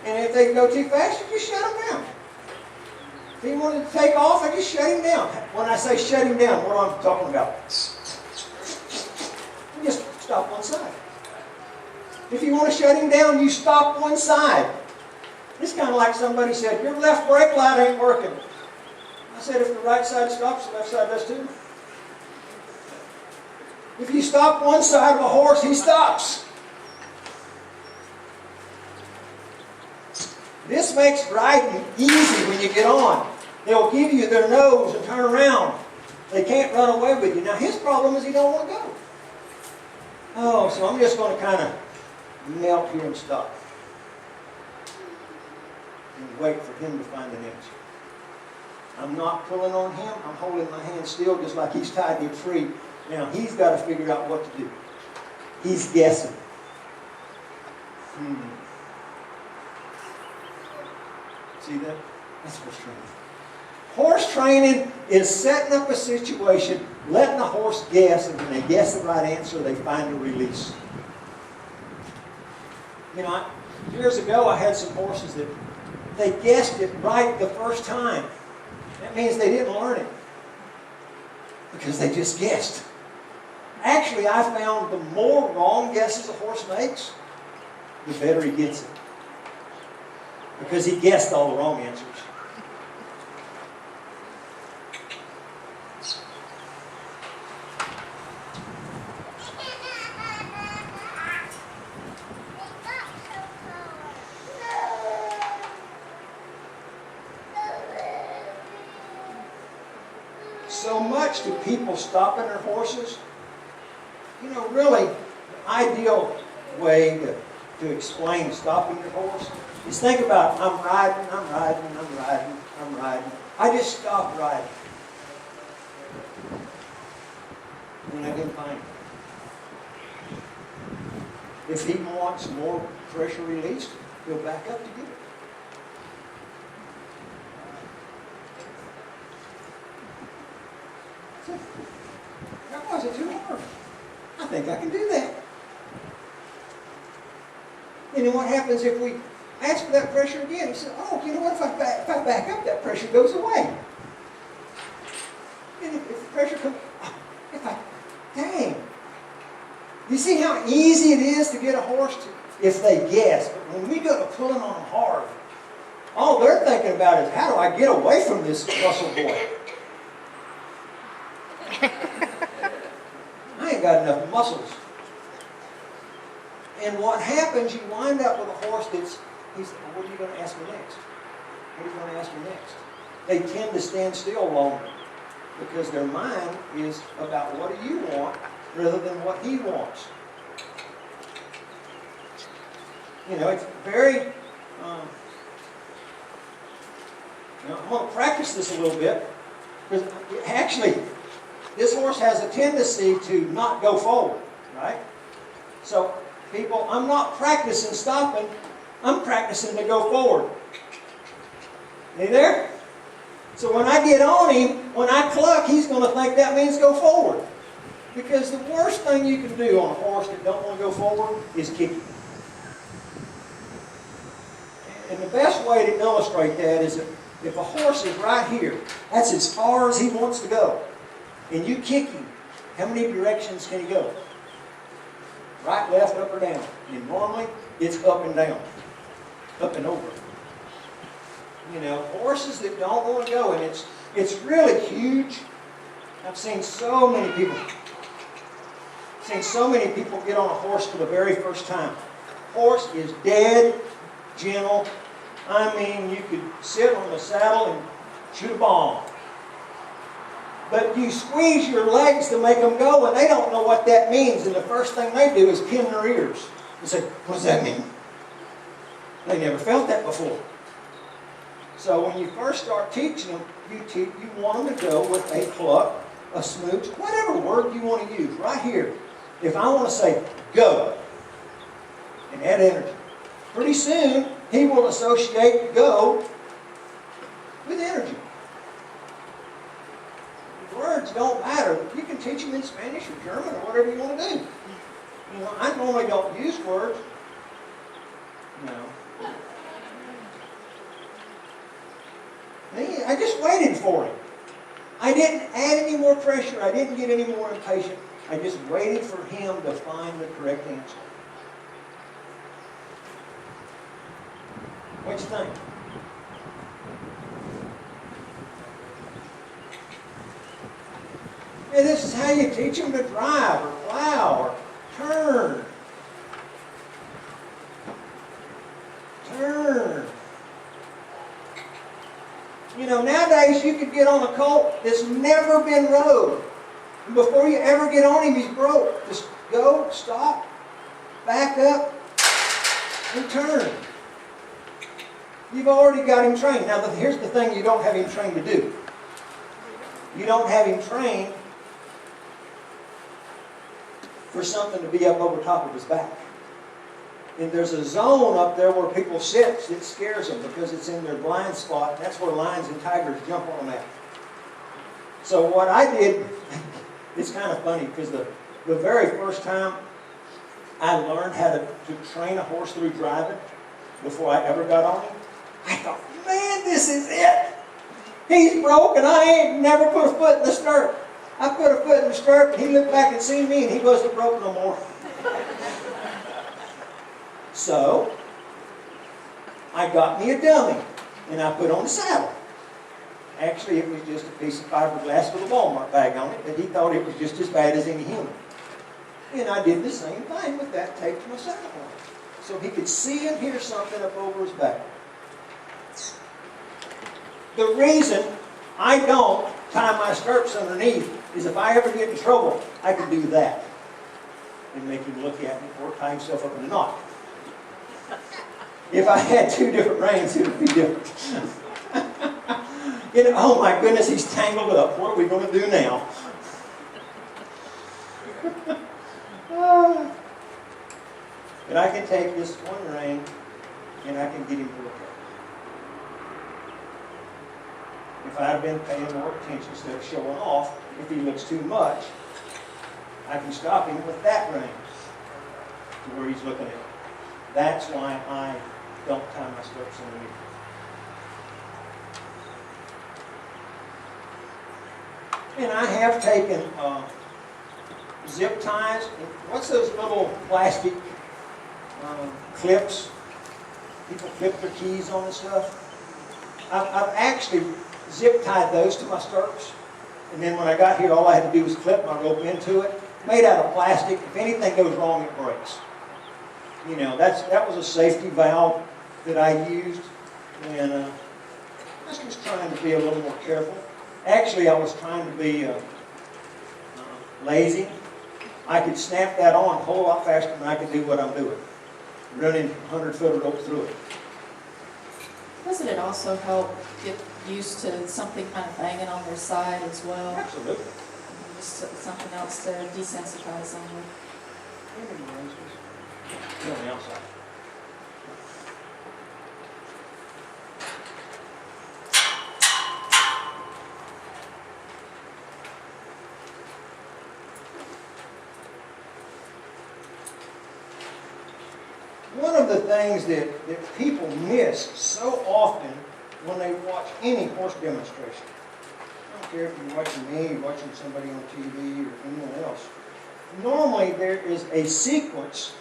And if they go too fast, you just shut them down. If he wanted to take off, I just shut him down. When I say shut him down, what am I talking about? You just stop one side. If you want to shut him down, you stop one side. It's kind of like somebody said, your left brake light ain't working. I said, if the right side stops, the left side does too. If you stop one side of a horse, he stops. This makes riding easy when you get on. They'll give you their nose and turn around. They can't run away with you. Now his problem is he don't want to go. Oh, so I'm just going to kind of melt here and stop. And wait for him to find an answer. I'm not pulling on him. I'm holding my hand still just like he's tied to a tree. Now he's got to figure out what to do. He's guessing. See that? That's horse training. Horse training is setting up a situation, letting the horse guess, and when they guess the right answer, they find a release. Years ago I had some horses that they guessed it right the first time. That means they didn't learn it because they just guessed. Actually, I found the more wrong guesses a horse makes, the better he gets it. Because he guessed all the wrong answers. So much do people stopping their horses. Really, the ideal way to explain stopping your horse is think about, I'm riding. I just stopped riding. And I didn't find him. If he wants more pressure released, he'll back up to get it. That wasn't too hard. I think I can do that. And then what happens if we ask for that pressure again? He said, oh, you know what? If I back up, that pressure goes away. And if the pressure comes, dang. You see how easy it is to get a horse to, if they guess. But when we go to pulling on them hard, all they're thinking about is, how do I get away from this muscle boy? I ain't got enough muscles. And what happens, you wind up with a horse he's, what are you going to ask me next? What are you going to ask me next? They tend to stand still longer because their mind is about what do you want rather than what he wants. It's very, I'm going to practice this a little bit because actually, this horse has a tendency to not go forward, right? So, people, I'm not practicing stopping. I'm practicing to go forward. You there? So when I get on him, when I cluck, he's going to think that means go forward. Because the worst thing you can do on a horse that don't want to go forward is kick him. And the best way to illustrate that is if a horse is right here, that's as far as he wants to go. And you kick him, How many directions can he go? Right, left, up, or down? And normally, it's up and down. Up and over. You know, horses that don't want to go, and it's really huge. I've seen so many people get on a horse for the very first time. Horse is dead, gentle. I mean, you could sit on the saddle and shoot a bomb. But you squeeze your legs to make them go, and they don't know what that means. And the first thing they do is pin their ears and say, "What does that mean?" They never felt that before. So when you first start teaching them, you want them to go with a cluck, a smooch, whatever word you want to use. Right here, if I want to say "go" and add energy, pretty soon he will associate "go" with energy. Words don't matter. You can teach them in Spanish or German or whatever you want to do. You know, I normally don't use words. No. I just waited for him. I didn't add any more pressure. I didn't get any more impatient. I just waited for him to find the correct answer. What you think? Yeah, this is how you teach them to drive or plow or turn. Turn. You know, nowadays you could get on a colt that's never been rode. And before you ever get on him, he's broke. Just go, stop, back up, and turn. You've already got him trained. Now, here's the thing you don't have him trained to do. You don't have him trained for something to be up over top of his back. And there's a zone up there where people sit that scares them because it's in their blind spot. That's where lions and tigers jump on them at. So what I did, it's kind of funny because the very first time I learned how to train a horse through driving before I ever got on him, I thought, man, this is it. He's broke and I ain't never put a foot in the stirrup. I put a foot in the stirrup and he looked back and seen me and he wasn't broke no more. So, I got me a dummy and I put on the saddle. Actually, it was just a piece of fiberglass with a Walmart bag on it, but he thought it was just as bad as any human. And I did the same thing with that taped to my saddle horn. So he could see and hear something up over his back. The reason I don't tie my stirrups underneath is if I ever get in trouble, I can do that and make him look at me or tie himself up in a knot. If I had two different reins, it would be different. You know, oh my goodness, he's tangled up. What are we going to do now? But I can take this one rein and I can get him to look at it. If I'd been paying more attention instead of showing off, if he looks too much, I can stop him with that rein to where he's looking at it. That's why I don't tie my stirrups underneath. And I have taken zip ties. What's those little plastic clips? People clip their keys on and stuff. I've actually zip tied those to my stirrups. And then when I got here, all I had to do was clip my rope into it. Made out of plastic. If anything goes wrong, it breaks. You know, that was a safety valve that I used. And I was just trying to be a little more careful. Actually, I was trying to be lazy. I could snap that on a whole lot faster than I could do what I'm doing. Running 100-foot rope through it. Doesn't it also help get used to something kind of banging on their side as well? Absolutely. Just something else to desensitize them with. On the outside. One of the things that people miss so often when they watch any horse demonstration, don't care if you're watching me, watching somebody on TV, or anyone else. Normally, there is a sequence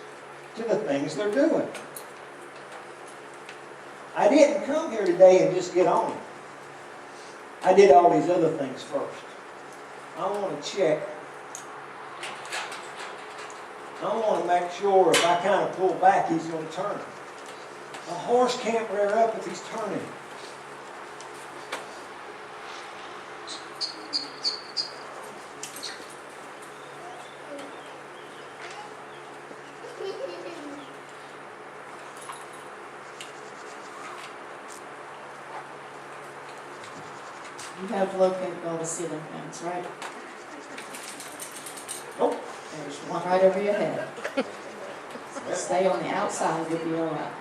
to the things they're doing. I didn't come here today and just get on it. I did all these other things first. I want to check. I want to make sure if I kind of pull back, he's going to turn. A horse can't rear up if he's turning. You have located all the ceiling fans, right? Nope. There's one right over your head. Stay on the outside, you'll be all right.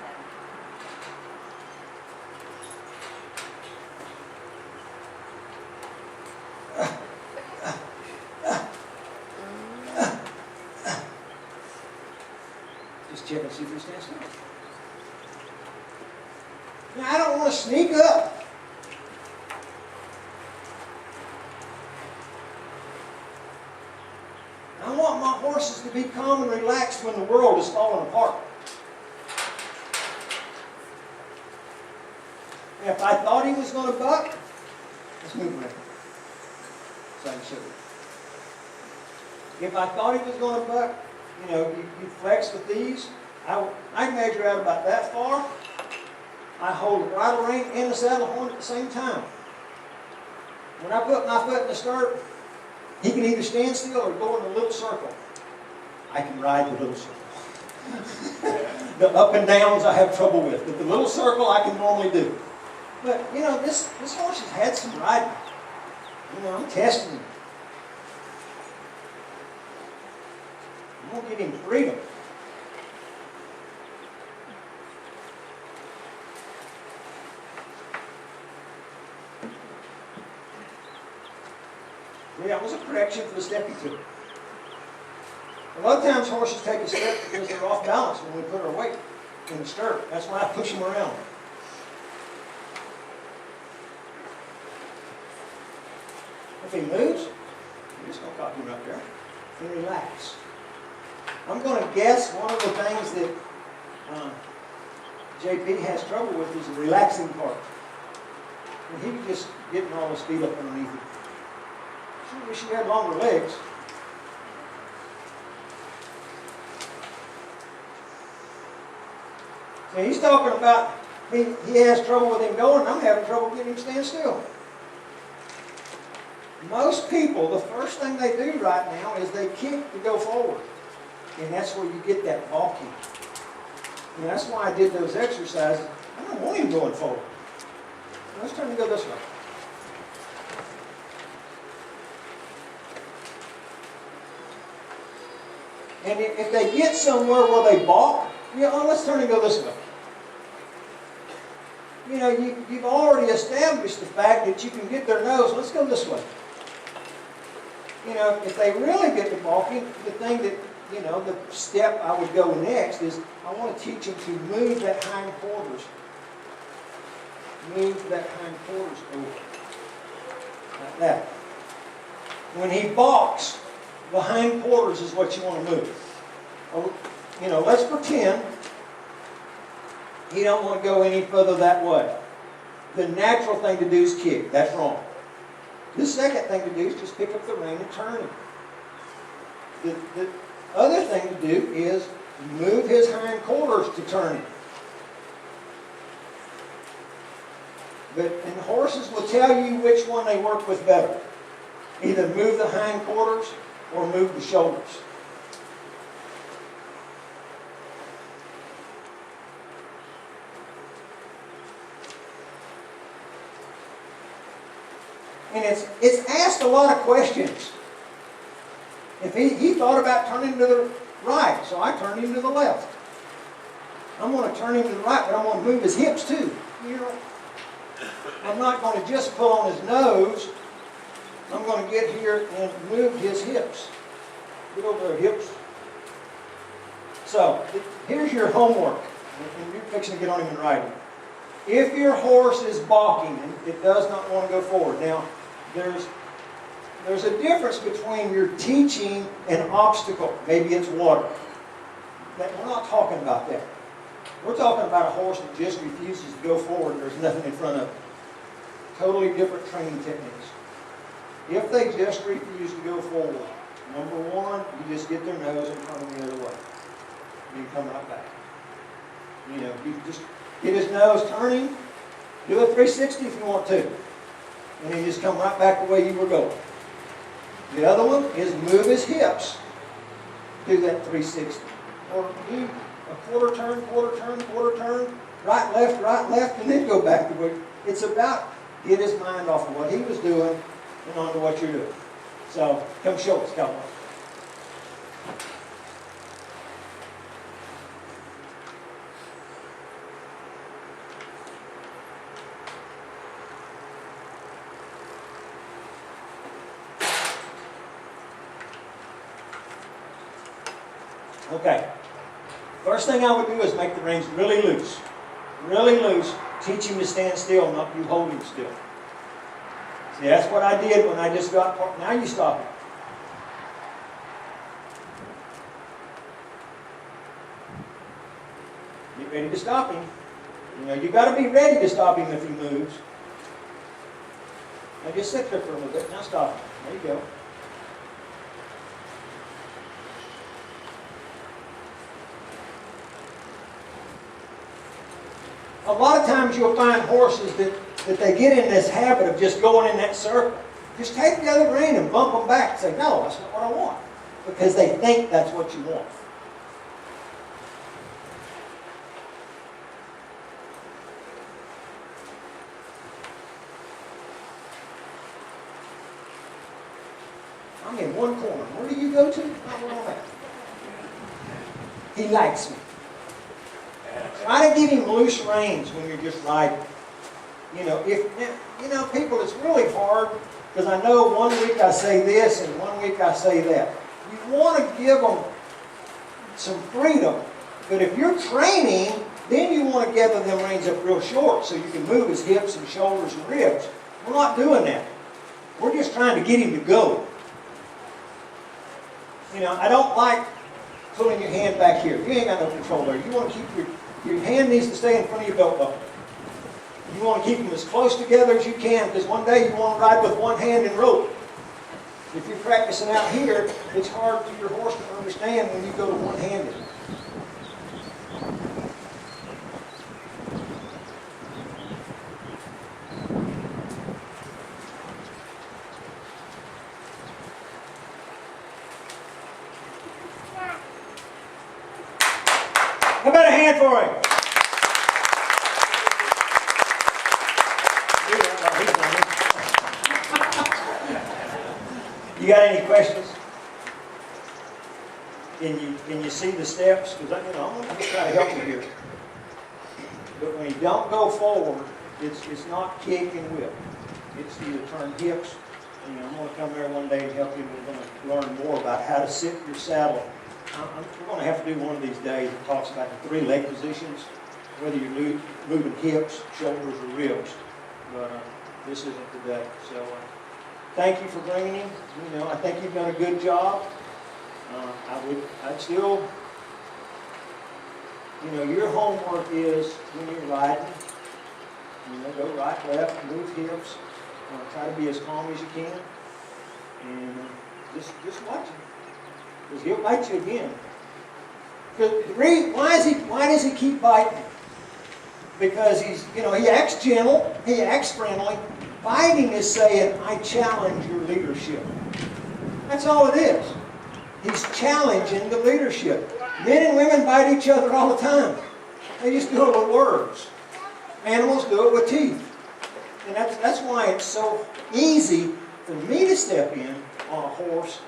Just check and see if he stands still. Now, I don't want to sneak up. I want my horses to be calm and relaxed when the world is falling apart. And if I thought he was going to buck, let's move around. So I can show you. If I thought he was going to buck, you know, you flex with these. I measure out about that far. I hold the bridle rein and the saddle horn at the same time. When I put my foot in the stirrup, he can either stand still or go in a little circle. I can ride the little circle. The up and downs I have trouble with, but the little circle I can normally do. But, you know, this horse has had some riding. You know, I'm testing him. I'm going to give him freedom. Yeah, it was a correction for the step he took. A lot of times horses take a step because they're off balance when we put our weight in the stirrup. That's why I push them around. If he moves, I'm just going to copy him up there and relax. I'm going to guess one of the things that JP has trouble with is the relaxing part. And he was just getting all his feet up underneath it. I wish he had longer legs. So he's talking about he has trouble with him going, and I'm having trouble getting him to stand still. Most people, the first thing they do right now is they kick to go forward. And that's where you get that balking. And that's why I did those exercises. I don't want him going forward. Let's turn and go this way. And if they get somewhere where they balk, you know, let's turn and go this way. You know, you've already established the fact that you can get their nose. Let's go this way. You know, if they really get to balking, the thing that, you know, the step I would go next is I want to teach them to move that hind quarters. Move that hind quarters over. Like that. When he balks, the hind quarters is what you want to move. You know, let's pretend he don't want to go any further that way. The natural thing to do is kick. That's wrong. The second thing to do is just pick up the rein and turn him. The other thing to do is move his hind quarters to turn him. And horses will tell you which one they work with better. Either move the hind quarters or move the shoulders. And it's asked a lot of questions. If he thought about turning to the right, so I turned him to the left. I'm going to turn him to the right, but I'm going to move his hips too. You know, I'm not going to just pull on his nose. I'm going to get here and move his hips. Get over there, hips. So, here's your homework. And you're fixing to get on him and ride him. If your horse is balking and it does not want to go forward. Now, there's a difference between your teaching an obstacle. Maybe it's water. We're not talking about that. We're talking about a horse that just refuses to go forward and there's nothing in front of it. Totally different training techniques. If they just refuse to go forward, number one, you just get their nose and turn them the other way. And you come right back. You know, you just get his nose turning, do a 360 if you want to. And then just come right back the way you were going. The other one is move his hips, do that 360. Or do a quarter turn, right, left, and then go back the way. It's about get his mind off of what he was doing and onto what you're doing. So, come show us, Cowboy. Okay. First thing I would do is make the reins really loose. Really loose. Teach him to stand still, not you hold him still. See, that's what I did when I just got part. Now you stop him. Get ready to stop him. You know, you got to be ready to stop him if he moves. Now just sit there for a little bit. Now stop him. There you go. A lot of times you'll find horses that they get in this habit of just going in that circle. Just take the other rein and bump them back and say, no, that's not what I want. Because they think that's what you want. I'm in one corner. Where do you go to? Not where I'm at. He likes me. Try to give him loose reins when you're just riding. You know, people, it's really hard because I know 1 week I say this and 1 week I say that. You want to give them some freedom, but if you're training, then you want to gather them reins up real short so you can move his hips and shoulders and ribs. We're not doing that. We're just trying to get him to go. You know, I don't like pulling your hand back here. You ain't got no control there. You want to keep your hand needs to stay in front of your belt buckle. You want to keep them as close together as you can because one day you want to ride with one hand and rope. If you're practicing out here, it's hard for your horse to understand when you go to one-handed. How about a hand for him? You got any questions? Can you see the steps? Because I'm going to try to help you here. But when you don't go forward, it's not kick and whip. It's either turn hips. I'm going to come there one day and help you. We're going to learn more about how to sit your saddle. We're going to have to do one of these days that talks about the 3 leg positions, whether you're moving hips, shoulders, or ribs. But this isn't today. So thank you for bringing him. I think you've done a good job. I'd still, your homework is when you're riding, go right, left, move hips. Try to be as calm as you can, and just watch him. Because he'll bite you again. Why does he keep biting? Because he acts gentle, he acts friendly. Biting is saying, I challenge your leadership. That's all it is. He's challenging the leadership. Men and women bite each other all the time. They just do it with words. Animals do it with teeth. And that's why it's so easy for me to step in on a horse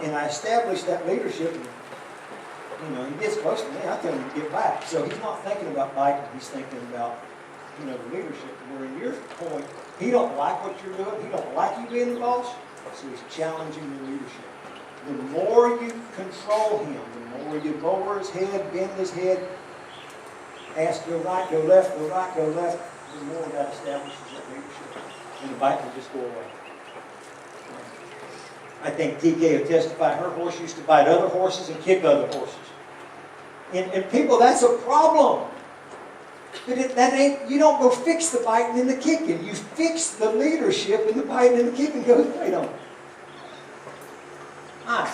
and I establish that leadership. And, he gets close to me, I tell him to get back. So he's not thinking about biting, he's thinking about, the leadership. Where in your point, he don't like what you're doing, he don't like you being the boss, so he's challenging your leadership. The more you control him, the more you lower his head, bend his head, ask go right, go left, go right, go left, the more that establishes that leadership. And the bite will just go away. I think TK will testify, her horse used to bite other horses and kick other horses. And people, that's a problem. But you don't go fix the biting and the kicking. You fix the leadership and the biting and the kicking goes right on. Alright.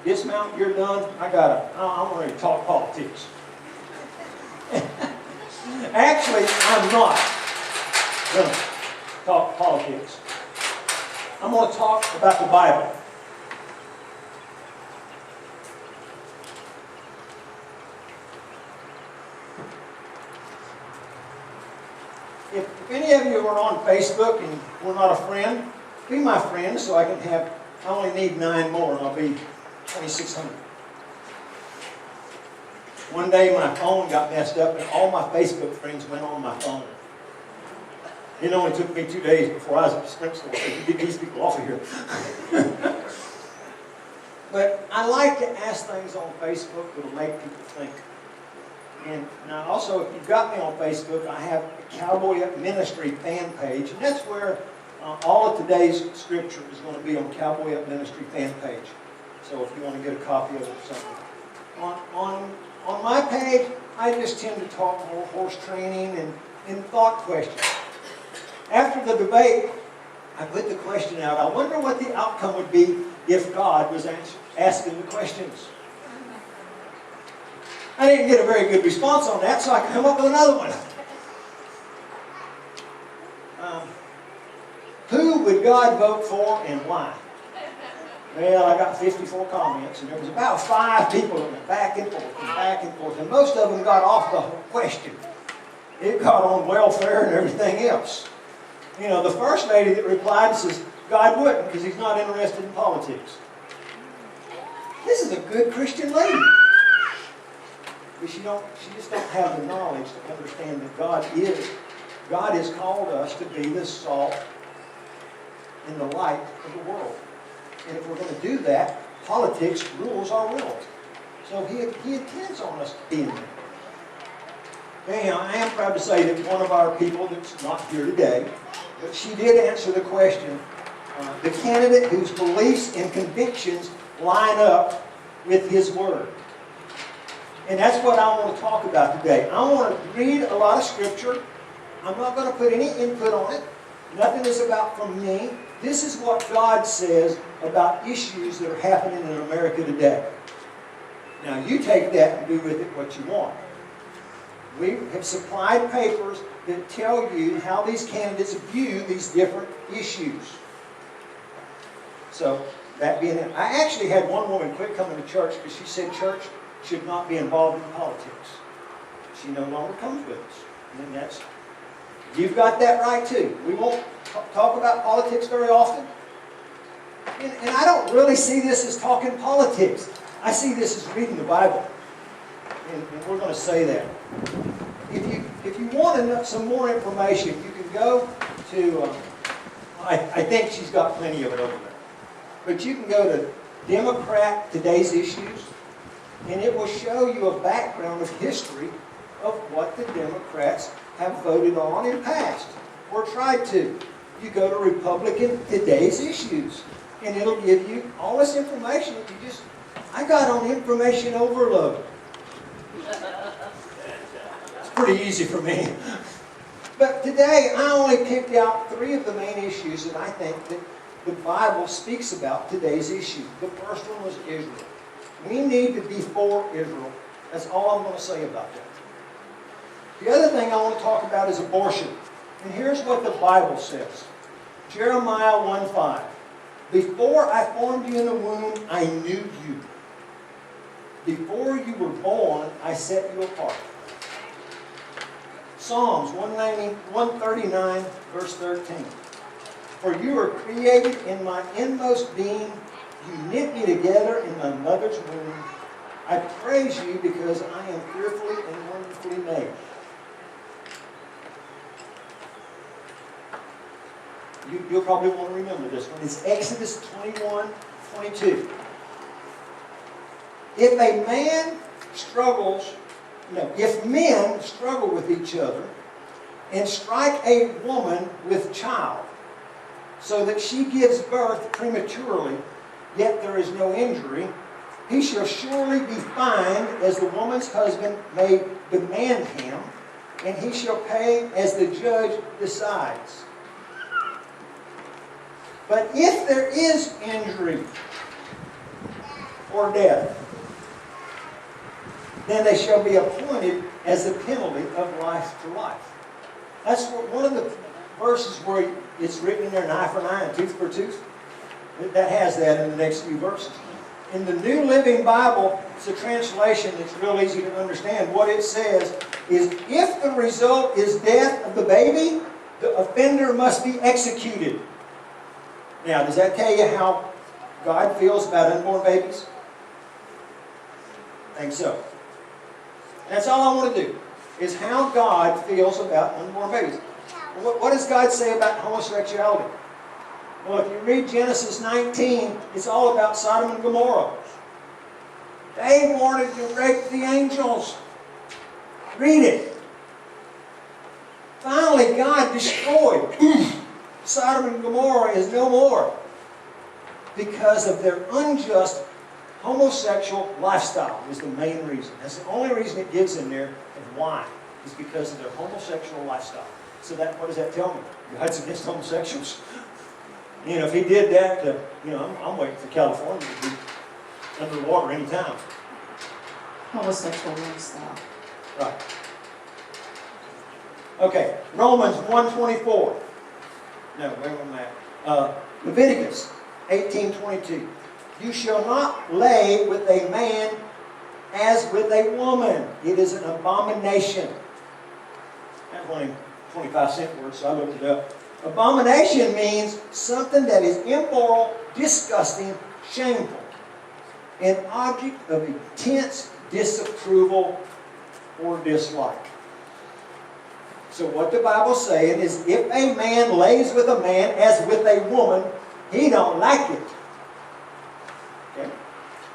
Dismount, you're done. I'm ready to talk politics. Actually, I'm not going to talk politics. I'm going to talk about the Bible. If any of you are on Facebook and we're not a friend, be my friend so I only need 9 more and I'll be 2,600. One day my phone got messed up and all my Facebook friends went on my phone. It only took me 2 days before I was at the sprint store to get these people off of here. But I like to ask things on Facebook that will make people think. And now also, if you've got me on Facebook, I have a Cowboy Ministry fan page, and that's where all of today's scripture is going to be on Cowboy Ministry fan page. So if you want to get a copy of it or something. On my page, I just tend to talk more horse training and thought questions. After the debate, I put the question out. I wonder what the outcome would be if God was asking the questions. I didn't get a very good response on that, so I come up with another one. Who would God vote for and why? Well, I got 54 comments, and there was about 5 people that went back and forth and back and forth, and most of them got off the whole question. It got on welfare and everything else. You know, the first lady that replied says, God wouldn't, because he's not interested in politics. This is a good Christian lady. But she just don't have the knowledge to understand that God has called us to be the salt and the light of the world. And if we're going to do that, politics rules our world. So he intends on us being there. Anyhow, I am proud to say that one of our people that's not here today, but she did answer the question, the candidate whose beliefs and convictions line up with his word. And that's what I want to talk about today. I want to read a lot of scripture. I'm not going to put any input on it. Nothing is about from me. This is what God says about issues that are happening in America today. Now you take that and do with it what you want. We have supplied papers that tell you how these candidates view these different issues. So, that being it, I actually had one woman quit coming to church because she said church should not be involved in politics. She no longer comes with us. And you've got that right too. We won't talk about politics very often. And I don't really see this as talking politics. I see this as reading the Bible. And we're going to say that. If you want some more information, you can go to, I think she's got plenty of it over there. But you can go to Democrat Today's Issues, and it will show you a background of history of what the Democrats have voted on and passed, or tried to. You go to Republican Today's Issues, and it'll give you all this information that I got on information overload. It's pretty easy for me. But today, I only picked out 3 of the main issues that I think that the Bible speaks about today's issue. The first one was Israel. We need to be for Israel. That's all I'm going to say about that. The other thing I want to talk about is abortion. And here's what the Bible says. Jeremiah 1:5. Before I formed you in the womb, I knew you. Before you were born, I set you apart. Psalms 139, verse 13. For you were created in my inmost being. You knit me together in my mother's womb. I praise you because I am fearfully and wonderfully made. You'll probably want to remember this one. It's Exodus 21:22. If men struggle with each other and strike a woman with child, so that she gives birth prematurely, yet there is no injury, he shall surely be fined as the woman's husband may demand him, and he shall pay as the judge decides. But if there is injury or death, then they shall be appointed as the penalty of life to life. That's one of the verses where it's written in there, an eye for an eye and tooth for a tooth. That has that in the next few verses. In the New Living Bible, it's a translation that's real easy to understand. What it says is, if the result is death of the baby, the offender must be executed. Now, does that tell you how God feels about unborn babies? I think so. That's all I want to do, is how God feels about unborn babies. What does God say about homosexuality? Well, if you read Genesis 19, it's all about Sodom and Gomorrah. They wanted to rape the angels. Read it. Finally, God destroyed. Sodom and Gomorrah is no more because of their unjust homosexual lifestyle is the main reason. That's the only reason it gives in there of why, is because of their homosexual lifestyle. So that, what does that tell me? God's against homosexuals. You know, if he did that, I'm waiting for California to be underwater any time. Homosexual lifestyle. Right. Okay, Romans 1:24. No, wait a minute. Leviticus 18:22. You shall not lay with a man as with a woman. It is an abomination. That's only 25-cent word, so I looked it up. Abomination means something that is immoral, disgusting, shameful, an object of intense disapproval or dislike. So what the Bible's saying is, if a man lays with a man as with a woman, he don't like it. Okay?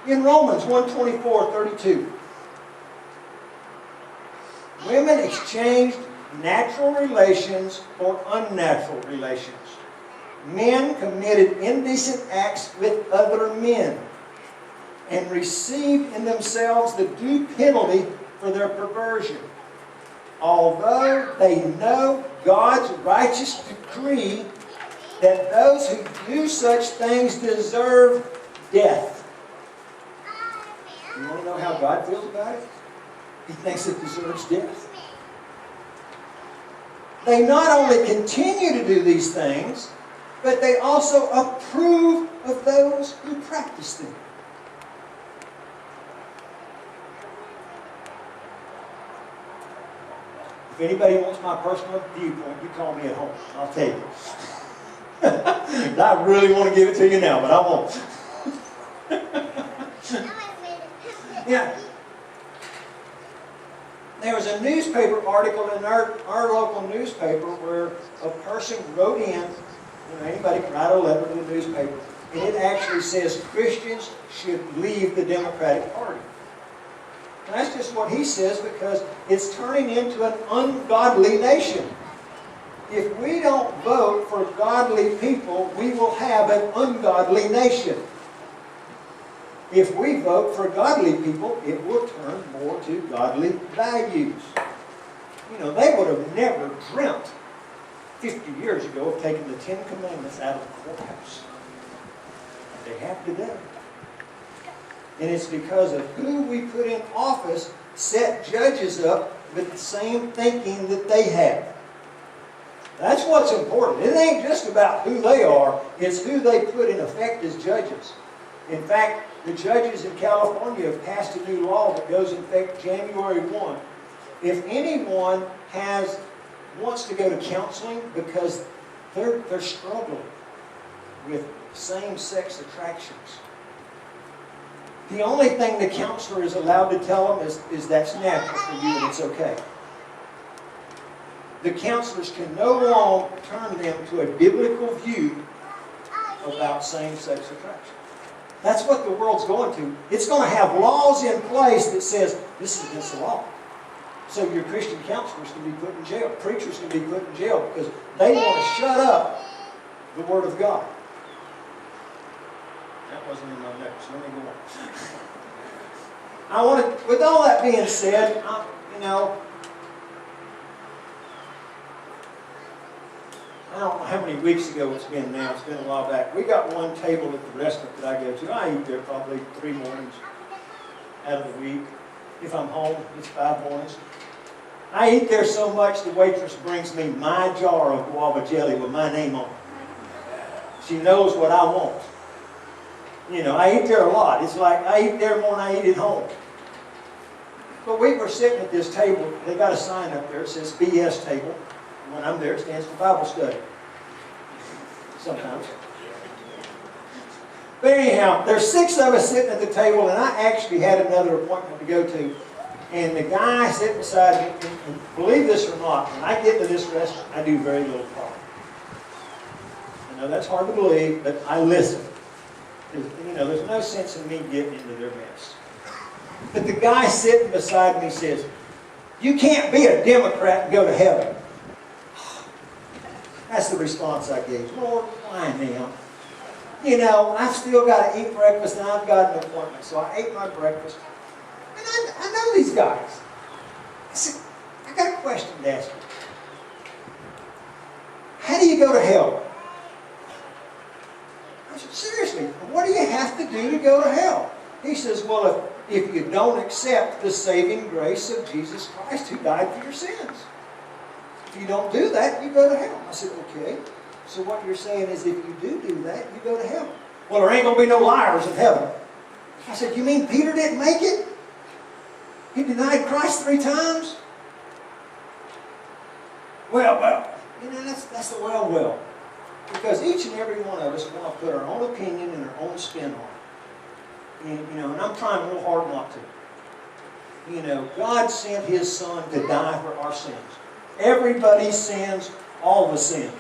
In Romans 1:24-32, women exchanged natural relations for unnatural relations. Men committed indecent acts with other men and received in themselves the due penalty for their perversion. Although they know God's righteous decree that those who do such things deserve death. You want to know how God feels about it? He thinks it deserves death. They not only continue to do these things, but they also approve of those who practice them. If anybody wants my personal viewpoint, you call me at home. I'll tell you. I really want to give it to you now, but I won't. Yeah. There was a newspaper article in our local newspaper where a person wrote in, anybody can write a letter to the newspaper, and it actually says Christians should leave the Democratic Party. And that's just what he says, because it's turning into an ungodly nation. If we don't vote for godly people, we will have an ungodly nation. If we vote for godly people, it will turn more to godly values. They would have never dreamt 50 years ago of taking the 10 Commandments out of the courthouse. They have today. And it's because of who we put in office set judges up with the same thinking that they have. That's what's important. It ain't just about who they are, it's who they put in effect as judges. In fact, the judges in California have passed a new law that goes in effect January 1. If anyone wants to go to counseling because they're struggling with same-sex attractions, the only thing the counselor is allowed to tell them is that's natural for you and it's okay. The counselors can no longer turn them to a biblical view about same-sex attraction. That's what the world's going to. It's going to have laws in place that says this is against the law. So your Christian counselors can be put in jail. Preachers can be put in jail because they want to shut up the Word of God. That wasn't in my notes. Let me go on. With all that being said, you know, I don't know how many weeks ago it's been now. It's been a while back. We got one table at the restaurant that I go to. I eat there probably 3 mornings out of the week. If I'm home, it's 5 mornings. I eat there so much the waitress brings me my jar of guava jelly with my name on it. She knows what I want. You know, I eat there a lot. It's like I eat there more than I eat at home. But we were sitting at this table. They got a sign up there. It says BS table. When I'm there, it stands for Bible study. Sometimes. But anyhow, there's 6 of us sitting at the table, and I actually had another appointment to go to. And the guy sitting beside me, and believe this or not, when I get to this restaurant, I do very little talking. I know that's hard to believe, but I listen. You know, there's no sense in me getting into their mess. But the guy sitting beside me says, "You can't be a Democrat and go to heaven." That's the response I gave. "Lord, why now? You know, I've still got to eat breakfast and I've got an appointment." So I ate my breakfast. And I know these guys. I said, "I got a question to ask you. How do you go to hell?" I said, "Seriously, what do you have to do to go to hell?" He says, "Well, if you don't accept the saving grace of Jesus Christ who died for your sins. If you don't do that, you go to hell." I said, "Okay, so what you're saying is if you do that, you go to heaven." "Well, there ain't going to be no liars in heaven." I said, "You mean Peter didn't make it? He denied Christ 3 times? Well, you know, that's the well. Because each and every one of us want to put our own opinion and our own spin on it. And, you know, and I'm trying real hard not to. You know, God sent His Son to die for our sins. Everybody sins, all the sins.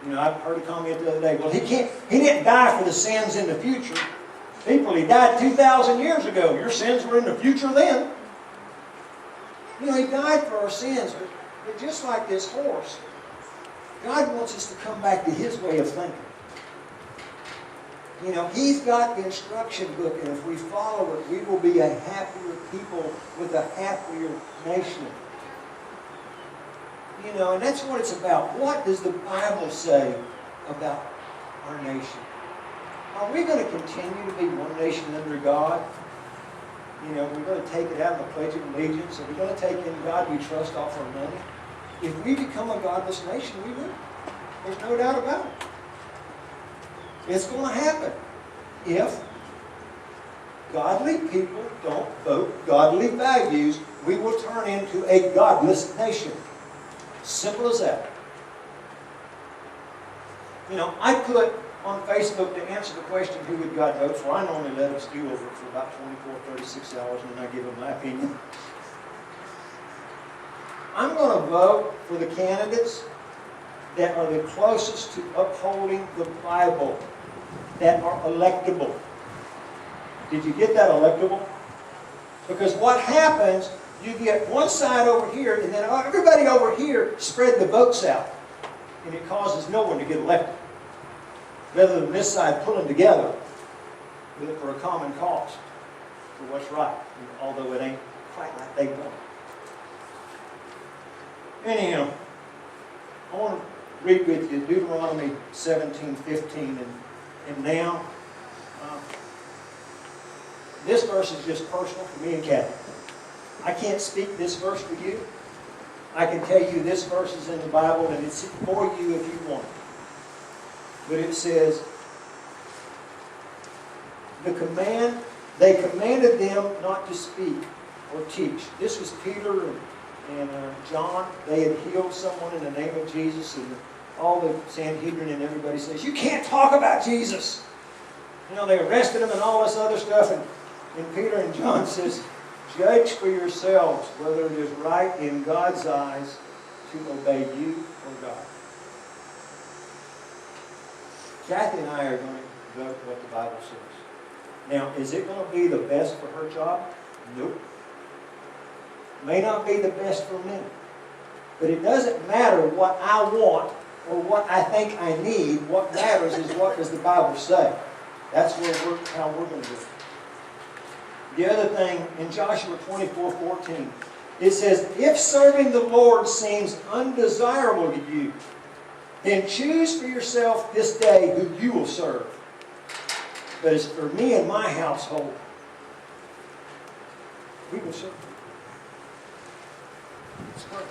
You know, I heard a comment the other day, "Well, He didn't die for the sins in the future. People, He died 2,000 years ago. Your sins were in the future then." You know, He died for our sins, but just like this horse, God wants us to come back to His way of thinking. You know, He's got the instruction book, and if we follow it, we will be a happier people with a happier nation. You know, and that's what it's about. What does the Bible say about our nation? Are we going to continue to be one nation under God? You know, we're going to take it out of the Pledge of Allegiance. Are we going to take in God we trust off our money? If we become a godless nation, we will. There's no doubt about it. It's going to happen if godly people don't vote godly values. We will turn into a godless nation. Simple as that. You know, I put on Facebook to answer the question, who would God vote for? I normally let us do over it for about 24, 36 hours, and then I give them my opinion. I'm going to vote for the candidates that are the closest to upholding the Bible, that are electable. Did you get that, electable? Because what happens, you get one side over here, and then everybody over here spread the votes out. And it causes no one to get elected. Rather than this side pulling together for a common cause, for what's right, although it ain't quite like they want. Anyhow, I want to read with you Deuteronomy 17:15, and now this verse is just personal for me and Kathy. I can't speak this verse for you. I can tell you this verse is in the Bible, and it's for you if you want it. But it says, they commanded them not to speak or teach. This was Peter and John. They had healed someone in the name of Jesus, and all the Sanhedrin and everybody says, "You can't talk about Jesus." You know, they arrested him and all this other stuff, and Peter and John says, "Judge for yourselves whether it is right in God's eyes to obey you or God." Kathy and I are going to vote what the Bible says. Now, is it going to be the best for her job? Nope. May not be the best for me. But it doesn't matter what I want or what I think I need. What matters is what does the Bible say. That's how we're going to do it. The other thing, in Joshua 24:14, it says, if serving the Lord seems undesirable to you, then choose for yourself this day who you will serve. But as for me and my household, we will serve. Let's pray.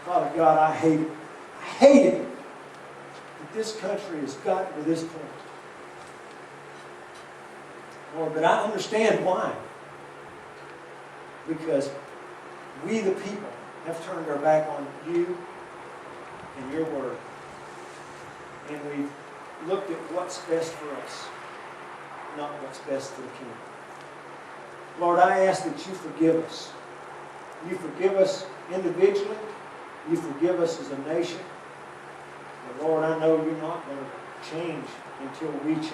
Father God, I hate it. I hate it that this country has gotten to this point. Lord, but I understand why. Because we, the people, have turned our back on you and your word. And we've looked at what's best for us, not what's best for the kingdom. Lord, I ask that you forgive us. You forgive us individually. You forgive us as a nation. But Lord, I know you're not going to change until we change.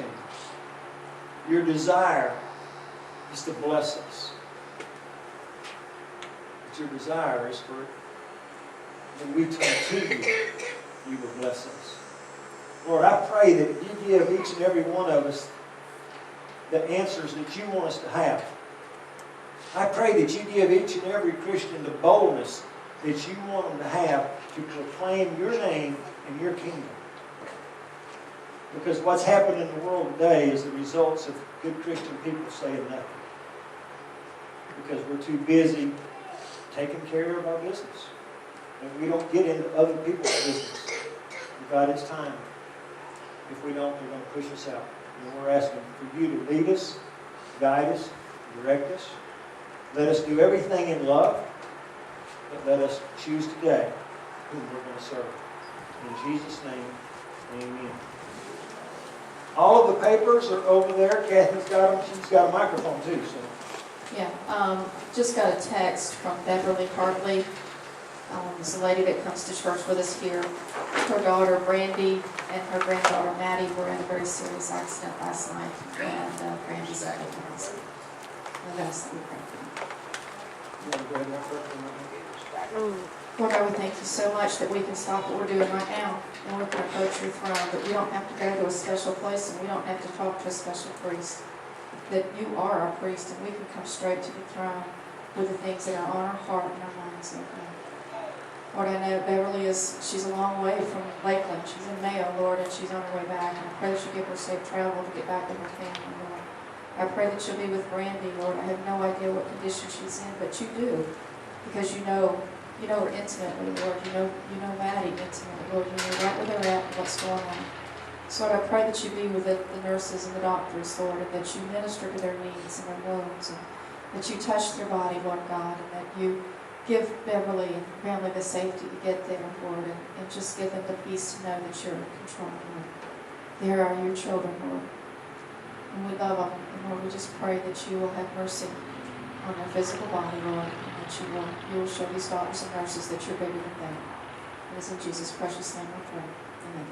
Your desire is to bless us. But your desire is for when we turn to you, you will bless us. Lord, I pray that you give each and every one of us the answers that you want us to have. I pray that you give each and every Christian the boldness that you want them to have to proclaim your name and your kingdom. Because what's happened in the world today is the results of good Christian people saying nothing. Because we're too busy taking care of our business. And we don't get into other people's business. And God, it's time. If we don't, they're going to push us out. And we're asking for you to lead us, guide us, direct us. Let us do everything in love, but let us choose today whom we're going to serve. In Jesus' name, amen. All of the papers are over there. Kathy's got them. She's got a microphone too. So. Yeah, just got a text from Beverly Hartley. It's a lady that comes to church with us here. Her daughter Brandy and her granddaughter Maddie were in a very serious accident last night, and Brandy's at the hospital. And that's the Lord, I would thank you so much that we can stop what we're doing right now and we can approach your throne, that we don't have to go to a special place and we don't have to talk to a special priest. That you are our priest and we can come straight to the throne with the things that are on our heart and our minds, Lord God. Lord, I know Beverly she's a long way from Lakeland. She's in Mayo, Lord, and she's on her way back. And I pray that you give her safe travel to get back to her family, Lord. I pray that you'll be with Brandy, Lord. I have no idea what condition she's in, but you do, because you know her intimately, Lord. You know Maddie intimately, Lord. You know right where they're at and what's going on. So Lord, I pray that you be with the nurses and the doctors, Lord, and that you minister to their needs and their wounds, and that you touch their body, Lord God, and that you give Beverly and family the safety to get there, Lord, and just give them the peace to know that you're in control, Lord. There are your children, Lord. And we love them. And Lord, we just pray that you will have mercy on their physical body, Lord, and that you will show these doctors and nurses that you're bigger than them. It is in Jesus' precious name we pray. Amen.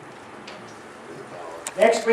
Next week.